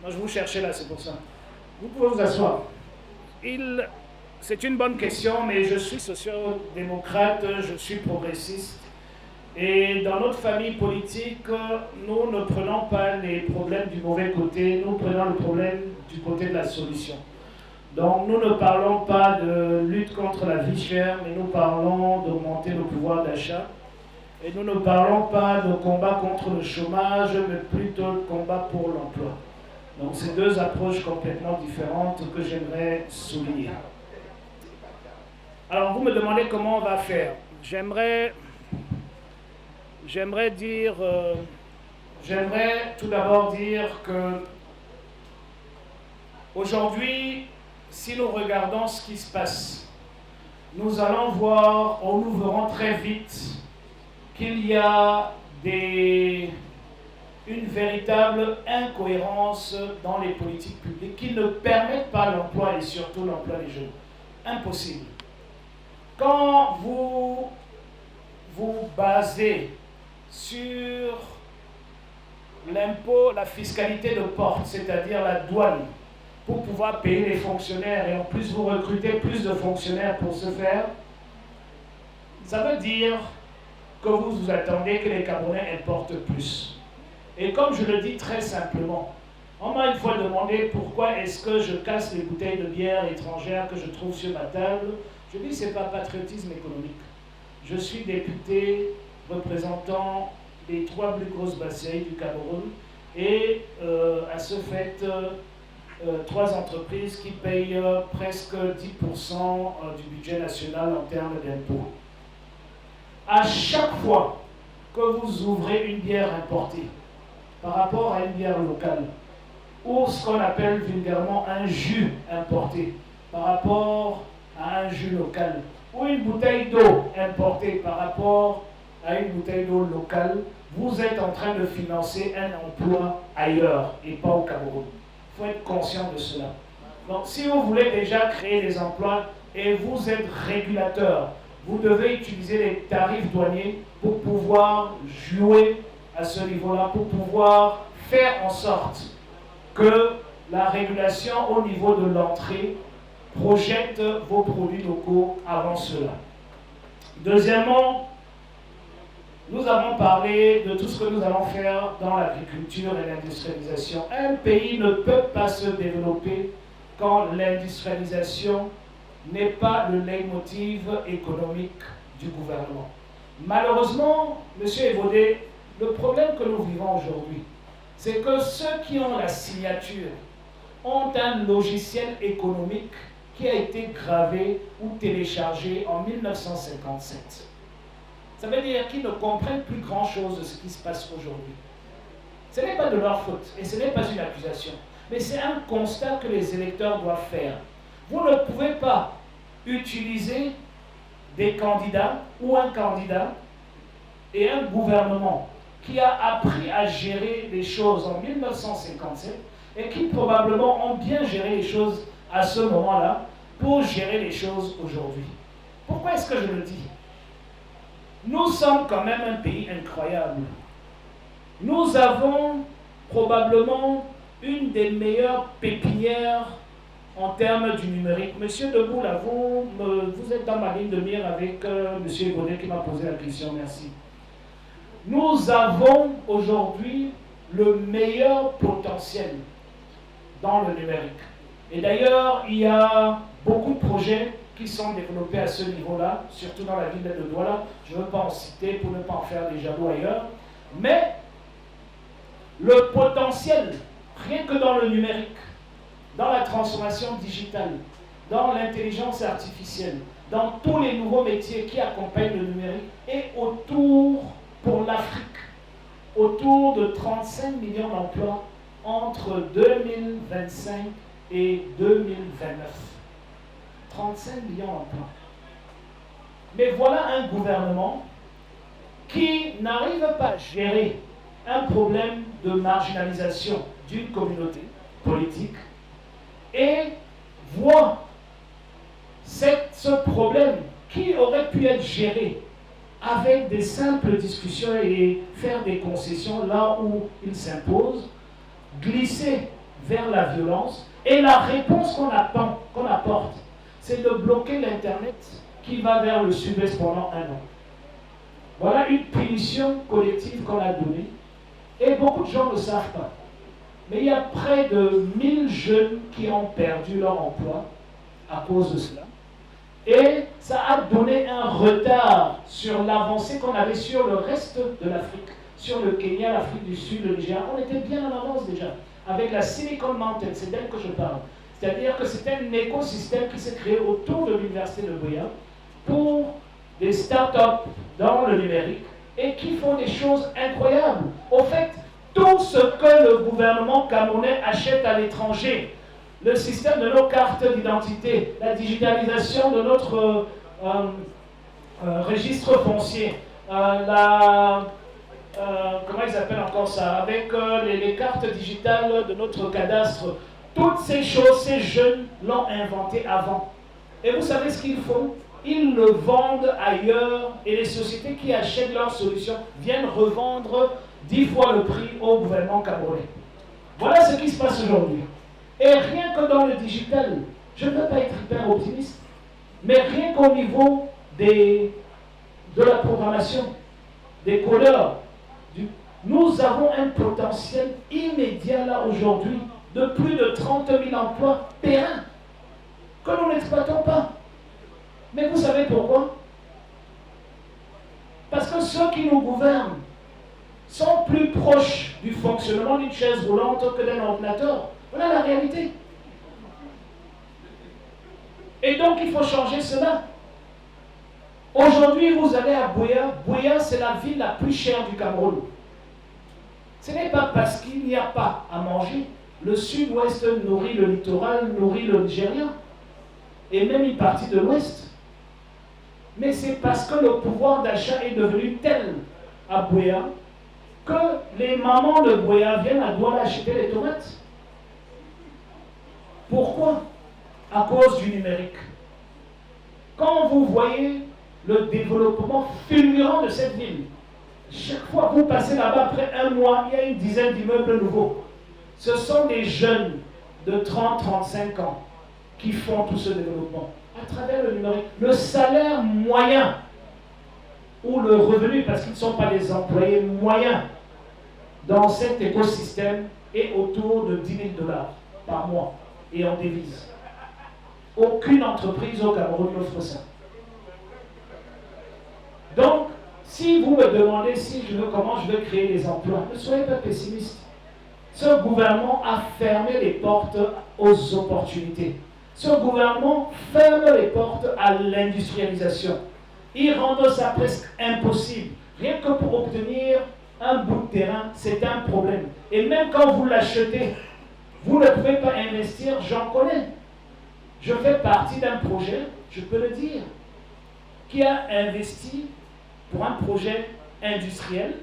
Moi je vous cherchais là, c'est pour ça. Vous pouvez vous asseoir. C'est une bonne question, mais je suis social-démocrate, je suis progressiste. Et dans notre famille politique, nous ne prenons pas les problèmes du mauvais côté, nous prenons le problème du côté de la solution. Donc nous ne parlons pas de lutte contre la vie chère, mais nous parlons d'augmenter le pouvoir d'achat. Et nous ne parlons pas de combat contre le chômage, mais plutôt de combat pour l'emploi. Donc c'est deux approches complètement différentes que j'aimerais souligner. Alors vous me demandez comment on va faire. J'aimerais tout d'abord dire que aujourd'hui, si nous regardons ce qui se passe, nous allons voir, ou nous verrons très vite qu'il y a une véritable incohérence dans les politiques publiques qui ne permettent pas l'emploi et surtout l'emploi des jeunes. Impossible. Quand vous vous basez sur l'impôt, la fiscalité de porte, c'est-à-dire la douane, pour pouvoir payer les fonctionnaires et en plus vous recrutez plus de fonctionnaires pour ce faire, ça veut dire que vous vous attendez que les Camerounais importent plus. Et comme je le dis très simplement, on m'a une fois demandé pourquoi est-ce que je casse les bouteilles de bière étrangères que je trouve sur ma table. Je dis c'est pas patriotisme économique. Je suis député représentant les 3 plus grosses brasseries du Cameroun et à ce fait 3 entreprises qui payent presque 10% du budget national en termes d'impôts. À chaque fois que vous ouvrez une bière importée par rapport à une bière locale, ou ce qu'on appelle vulgairement un jus importé par rapport à un jus local, ou une bouteille d'eau importée par rapport à une bouteille d'eau locale, vous êtes en train de financer un emploi ailleurs et pas au Cameroun. Il faut être conscient de cela. Donc si vous voulez déjà créer des emplois et vous êtes régulateur, vous devez utiliser les tarifs douaniers pour pouvoir jouer à ce niveau-là, pour pouvoir faire en sorte que la régulation au niveau de l'entrée projette vos produits locaux avant cela. Deuxièmement, nous avons parlé de tout ce que nous allons faire dans l'agriculture et l'industrialisation. Un pays ne peut pas se développer quand l'industrialisation n'est pas le leitmotiv économique du gouvernement. Malheureusement, M. Evaudé, le problème que nous vivons aujourd'hui, c'est que ceux qui ont la signature ont un logiciel économique qui a été gravé ou téléchargé en 1957. Ça veut dire qu'ils ne comprennent plus grand-chose de ce qui se passe aujourd'hui. Ce n'est pas de leur faute et ce n'est pas une accusation, mais c'est un constat que les électeurs doivent faire. Vous ne pouvez pas utiliser des candidats ou un candidat et un gouvernement qui a appris à gérer les choses en 1957 et qui probablement ont bien géré les choses à ce moment-là pour gérer les choses aujourd'hui. Pourquoi est-ce que je le dis? Nous sommes quand même un pays incroyable. Nous avons probablement une des meilleures pépinières en termes du numérique. Monsieur Debout, là, vous êtes dans ma ligne de mire avec Monsieur Evaudé qui m'a posé la question, merci. Nous avons aujourd'hui le meilleur potentiel dans le numérique. Et d'ailleurs, il y a beaucoup de projets qui sont développés à ce niveau-là, surtout dans la ville de Douala. Je ne veux pas en citer pour ne pas en faire des jaloux ailleurs. Mais le potentiel, rien que dans le numérique, dans la transformation digitale, dans l'intelligence artificielle, dans tous les nouveaux métiers qui accompagnent le numérique, et autour, pour l'Afrique, autour de 35 millions d'emplois entre 2025 et 2029. 35 millions d'emplois. Mais voilà un gouvernement qui n'arrive pas à gérer un problème de marginalisation d'une communauté politique et voit ce problème qui aurait pu être géré avec des simples discussions et faire des concessions là où il s'impose, glisser vers la violence. Et la réponse qu'on apporte, c'est de bloquer l'Internet qui va vers le sud-est pendant 1 an. Voilà une punition collective qu'on a donnée. Et beaucoup de gens ne savent pas. Mais il y a près de 1000 jeunes qui ont perdu leur emploi à cause de cela. Et ça a donné un retard sur l'avancée qu'on avait sur le reste de l'Afrique, sur le Kenya, l'Afrique du Sud, le Nigeria. On était bien en avance déjà, avec la Silicon Mountain, c'est d'elle que je parle. C'est-à-dire que c'est un écosystème qui s'est créé autour de l'université de Buea pour des startups dans le numérique et qui font des choses incroyables. Au fait, tout ce que le gouvernement camerounais achète à l'étranger, le système de nos cartes d'identité, la digitalisation de notre registre foncier, comment ils appellent encore ça, avec les cartes digitales de notre cadastre, toutes ces choses, ces jeunes l'ont inventé avant. Et vous savez ce qu'ils font? Ils le vendent ailleurs et les sociétés qui achètent leurs solutions viennent revendre 10 fois le prix au gouvernement camerounais. Voilà ce qui se passe aujourd'hui. Et rien que dans le digital, je ne veux pas être hyper optimiste, mais rien qu'au niveau de la programmation, des codeurs, nous avons un potentiel immédiat là aujourd'hui de plus de 30 000 emplois pérennes que nous n'exploitons pas. Mais vous savez pourquoi? Parce que ceux qui nous gouvernent sont plus proches du fonctionnement d'une chaise roulante que d'un ordinateur. Voilà la réalité. Et donc il faut changer cela. Aujourd'hui, vous allez à Buea. Buea, c'est la ville la plus chère du Cameroun. Ce n'est pas parce qu'il n'y a pas à manger. Le sud-ouest nourrit le littoral, nourrit le Nigeria, et même une partie de l'ouest. Mais c'est parce que le pouvoir d'achat est devenu tel à Buea que les mamans de Buea viennent à Douala acheter les tomates. Pourquoi? À cause du numérique. Quand vous voyez le développement fulgurant de cette ville, chaque fois que vous passez là-bas, après 1 mois, il y a une dizaine d'immeubles nouveaux. Ce sont des jeunes de 30-35 ans qui font tout ce développement à travers le numérique. Le salaire moyen ou le revenu, parce qu'ils ne sont pas des employés moyens dans cet écosystème, est autour de 10 000 $ par mois. et en devise. Aucune entreprise au Cameroun n'offre ça. Donc, si vous me demandez comment je veux créer des emplois, ne soyez pas pessimiste. Ce gouvernement a fermé les portes aux opportunités. Ce gouvernement ferme les portes à l'industrialisation. Il rend ça presque impossible. Rien que pour obtenir un bout de terrain, c'est un problème. Et même quand vous l'achetez, vous ne pouvez pas investir, j'en connais. Je fais partie d'un projet, je peux le dire, qui a investi pour un projet industriel,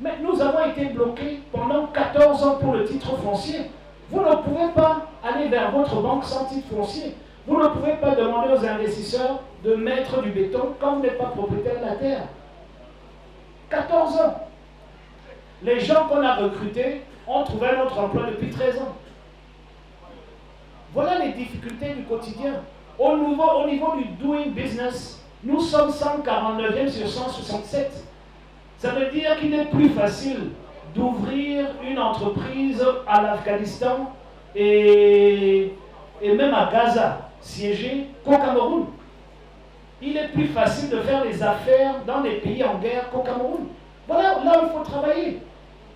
mais nous avons été bloqués pendant 14 ans pour le titre foncier. Vous ne pouvez pas aller vers votre banque sans titre foncier. Vous ne pouvez pas demander aux investisseurs de mettre du béton quand vous n'êtes pas propriétaire de la terre. 14 ans. Les gens qu'on a recrutés ont trouvé un autre emploi depuis 13 ans. Voilà les difficultés du quotidien. Au niveau du doing business, nous sommes 149e sur 167. Ça veut dire qu'il est plus facile d'ouvrir une entreprise à l'Afghanistan et même à Gaza, siégée, qu'au Cameroun. Il est plus facile de faire des affaires dans des pays en guerre qu'au Cameroun. Voilà là où il faut travailler.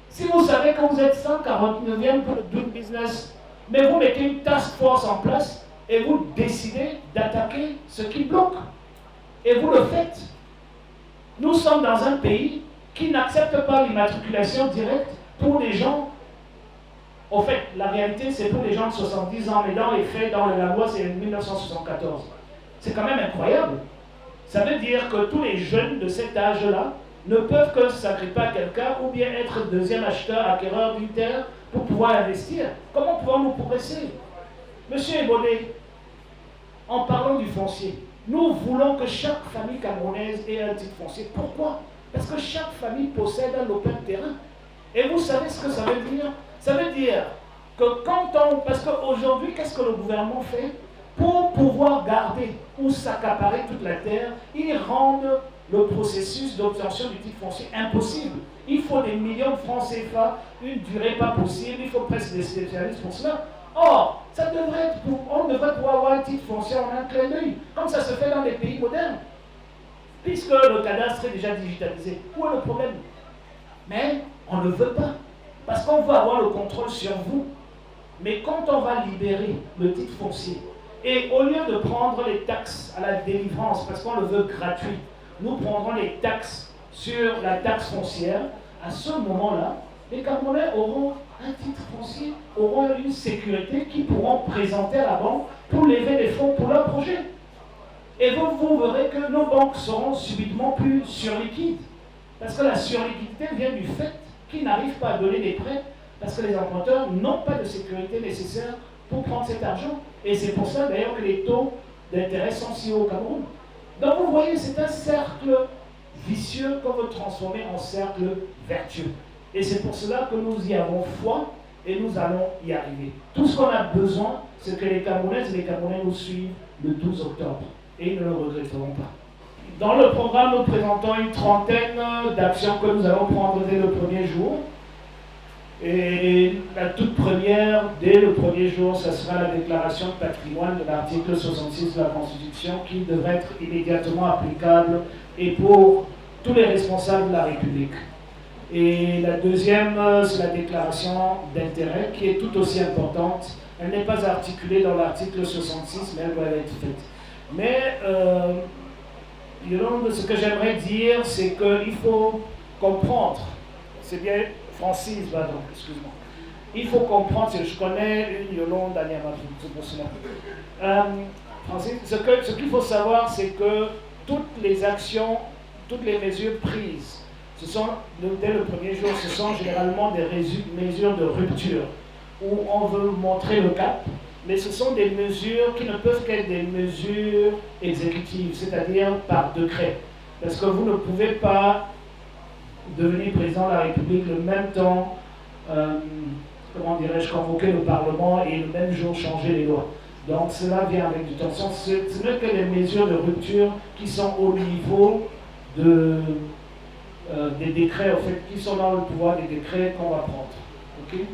Si vous savez que vous êtes 149e pour le doing business, mais vous mettez une task force en place et vous décidez d'attaquer ce qui bloque. Et vous le faites. Nous sommes dans un pays qui n'accepte pas l'immatriculation directe pour des gens. En fait, la réalité, c'est pour les gens de 70 ans, mais dans les faits, dans la loi, c'est 1974. C'est quand même incroyable. Ça veut dire que tous les jeunes de cet âge-là ne peuvent que s'agripper à quelqu'un ou bien être deuxième acheteur, acquéreur d'une terre pour pouvoir investir. Comment pouvons-nous progresser? Monsieur Ebodé, en parlant du foncier, nous voulons que chaque famille camerounaise ait un titre foncier. Pourquoi? Parce que chaque famille possède un lopin de terrain. Et vous savez ce que ça veut dire? Ça veut dire que parce qu'aujourd'hui, qu'est-ce que le gouvernement fait? Pour pouvoir garder ou s'accaparer toute la terre, ils rendent le processus d'obtention du titre foncier impossible. Il faut des millions de francs CFA, une durée pas possible, il faut presque des spécialistes pour cela. Or, on devrait pouvoir avoir un titre foncier en un clin d'œil, comme ça se fait dans les pays modernes, puisque le cadastre est déjà digitalisé. Où est le problème? Mais on ne veut pas, parce qu'on veut avoir le contrôle sur vous. Mais quand on va libérer le titre foncier, et au lieu de prendre les taxes à la délivrance, parce qu'on le veut gratuit, nous prendrons les taxes sur la taxe foncière, à ce moment-là, les Camerounais auront un titre foncier, auront une sécurité qu'ils pourront présenter à la banque pour lever des fonds pour leur projet. Et vous verrez que nos banques seront subitement plus surliquides. Parce que la surliquidité vient du fait qu'ils n'arrivent pas à donner des prêts, parce que les emprunteurs n'ont pas de sécurité nécessaire pour prendre cet argent. Et c'est pour ça d'ailleurs que les taux d'intérêt sont si hauts au Cameroun. Donc vous voyez, c'est un cercle vicieux qu'on veut transformer en cercle vertueux. Et c'est pour cela que nous y avons foi et nous allons y arriver. Tout ce qu'on a besoin, c'est que les Camerounaises et les Camerounais nous suivent le 12 octobre. Et ils ne le regretteront pas. Dans le programme, nous présentons une trentaine d'actions que nous allons prendre dès le premier jour. Et la toute première, dès le premier jour, ce sera la déclaration de patrimoine de l'article 66 de la Constitution qui devrait être immédiatement applicable et pour tous les responsables de la République. Et la deuxième, c'est la déclaration d'intérêt qui est tout aussi importante. Elle n'est pas articulée dans l'article 66, mais elle doit être faite. Mais ce que j'aimerais dire, c'est qu'il faut comprendre, c'est bien Francis, pardon, excuse-moi. Il faut comprendre, je connais une Yolande à Niamey, c'est pour cela. Francis, ce qu'il faut savoir, c'est que toutes les actions, toutes les mesures prises, dès le premier jour, ce sont généralement des mesures de rupture, où on veut montrer le cap, mais ce sont des mesures qui ne peuvent qu'être des mesures exécutives, c'est-à-dire par décret. Parce que vous ne pouvez pas devenir président de la République le même temps, convoquer le Parlement et le même jour changer les lois. Donc cela vient avec du temps. Ce n'est que des mesures de rupture qui sont au niveau des décrets, en fait, qui sont dans le pouvoir des décrets qu'on va prendre. Okay?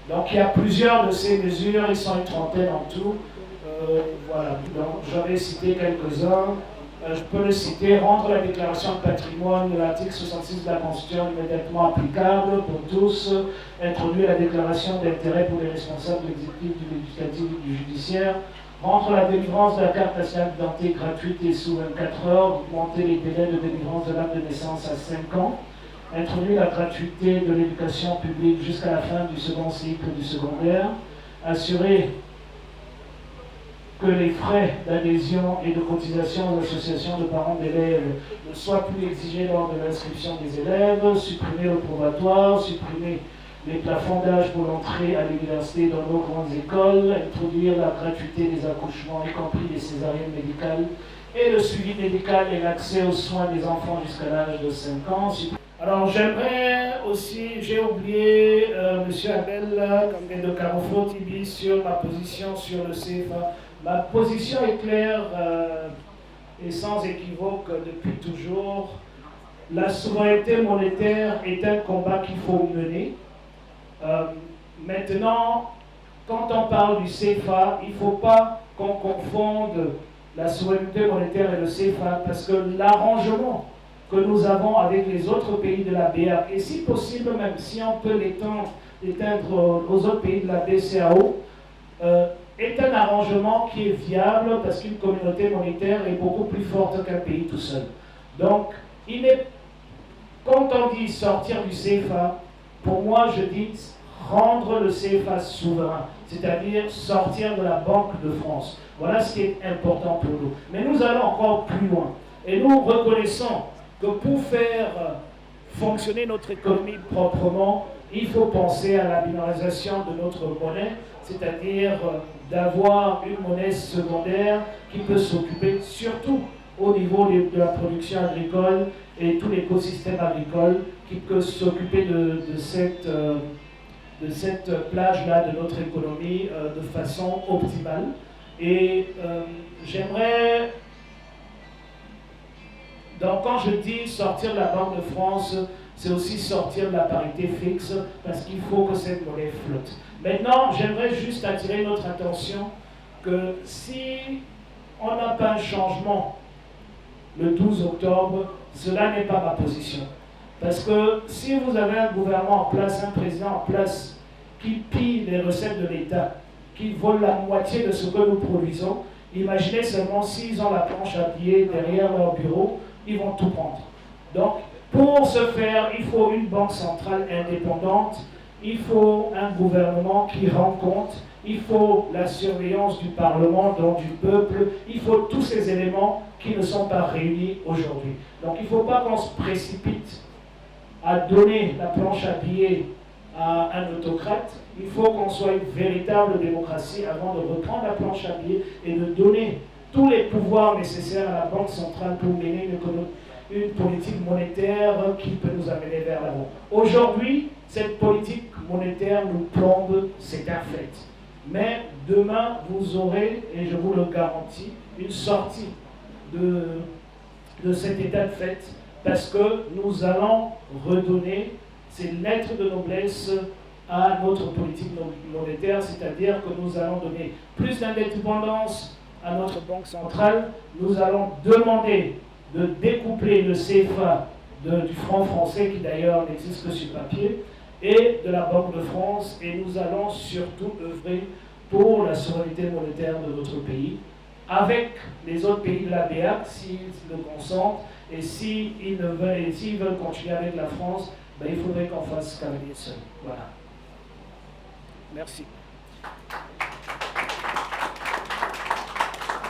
Donc il y a plusieurs de ces mesures, ils sont une trentaine en tout. Voilà, donc j'avais cité quelques-uns. Je peux le citer: rendre la déclaration de patrimoine de l'article 66 de la Constitution immédiatement applicable pour tous, introduire la déclaration d'intérêt pour les responsables de l'exécutif, du législatif et du judiciaire, rendre la délivrance de la carte nationale d'identité gratuite et sous 24 heures, augmenter les délais de délivrance de l'acte de naissance à 5 ans, introduire la gratuité de l'éducation publique jusqu'à la fin du second cycle du secondaire, assurer que les frais d'adhésion et de cotisation aux associations de parents d'élèves ne soient plus exigés lors de l'inscription des élèves, supprimer le probatoire, supprimer les plafonds d'âge pour l'entrée à l'université dans nos grandes écoles, introduire la gratuité des accouchements, y compris les césariennes médicales, et le suivi médical et l'accès aux soins des enfants jusqu'à l'âge de 5 ans. Alors j'aimerais aussi, j'ai oublié M. Abel Kangé de Carrefour-Tibi sur ma position sur le CFA. Ma position est claire et sans équivoque depuis toujours. La souveraineté monétaire est un combat qu'il faut mener. Maintenant, quand on parle du CFA, il ne faut pas qu'on confonde la souveraineté monétaire et le CFA, parce que l'arrangement que nous avons avec les autres pays de la BA, et si possible même si on peut l'éteindre aux autres pays de la BCAO, est un arrangement qui est viable parce qu'une communauté monétaire est beaucoup plus forte qu'un pays tout seul. Donc, quand on dit sortir du CFA, pour moi je dis rendre le CFA souverain, c'est-à-dire sortir de la Banque de France. Voilà ce qui est important pour nous. Mais nous allons encore plus loin. Et nous reconnaissons que pour faire fonctionner notre économie proprement, il faut penser à la binarisation de notre monnaie, c'est-à-dire d'avoir une monnaie secondaire qui peut s'occuper surtout au niveau de la production agricole et tout l'écosystème agricole, qui peut s'occuper de cette plage-là de notre économie de façon optimale. Et j'aimerais... Donc quand je dis sortir de la Banque de France, c'est aussi sortir de la parité fixe, parce qu'il faut que cette monnaie flotte. Maintenant, j'aimerais juste attirer notre attention que si on n'a pas un changement le 12 octobre, cela n'est pas ma position. Parce que si vous avez un gouvernement en place, un président en place, qui pille les recettes de l'État, qui vole la moitié de ce que nous produisons, imaginez seulement s'ils ont la planche à billets derrière leur bureau, ils vont tout prendre. Donc, pour ce faire, il faut une banque centrale indépendante, il faut un gouvernement qui rend compte, il faut la surveillance du Parlement, donc du peuple, il faut tous ces éléments qui ne sont pas réunis aujourd'hui. Donc il ne faut pas qu'on se précipite à donner la planche à billets à un autocrate, il faut qu'on soit une véritable démocratie avant de reprendre la planche à billets et de donner tous les pouvoirs nécessaires à la Banque centrale pour mener une politique monétaire qui peut nous amener vers l'avant. Aujourd'hui, cette politique monétaire nous plombe, c'est un fait. Mais demain, vous aurez, et je vous le garantis, une sortie de cet état de fait, parce que nous allons redonner ces lettres de noblesse à notre politique monétaire, c'est-à-dire que nous allons donner plus d'indépendance à notre banque centrale, nous allons demander de découpler le CFA du franc français, qui d'ailleurs n'existe que sur papier, et de la Banque de France, et nous allons surtout œuvrer pour la souveraineté monétaire de notre pays, avec les autres pays de la BEAC, s'ils le consentent, et s'ils veulent continuer avec la France, ben, il faudrait qu'on fasse cavalier seul. Voilà. Merci.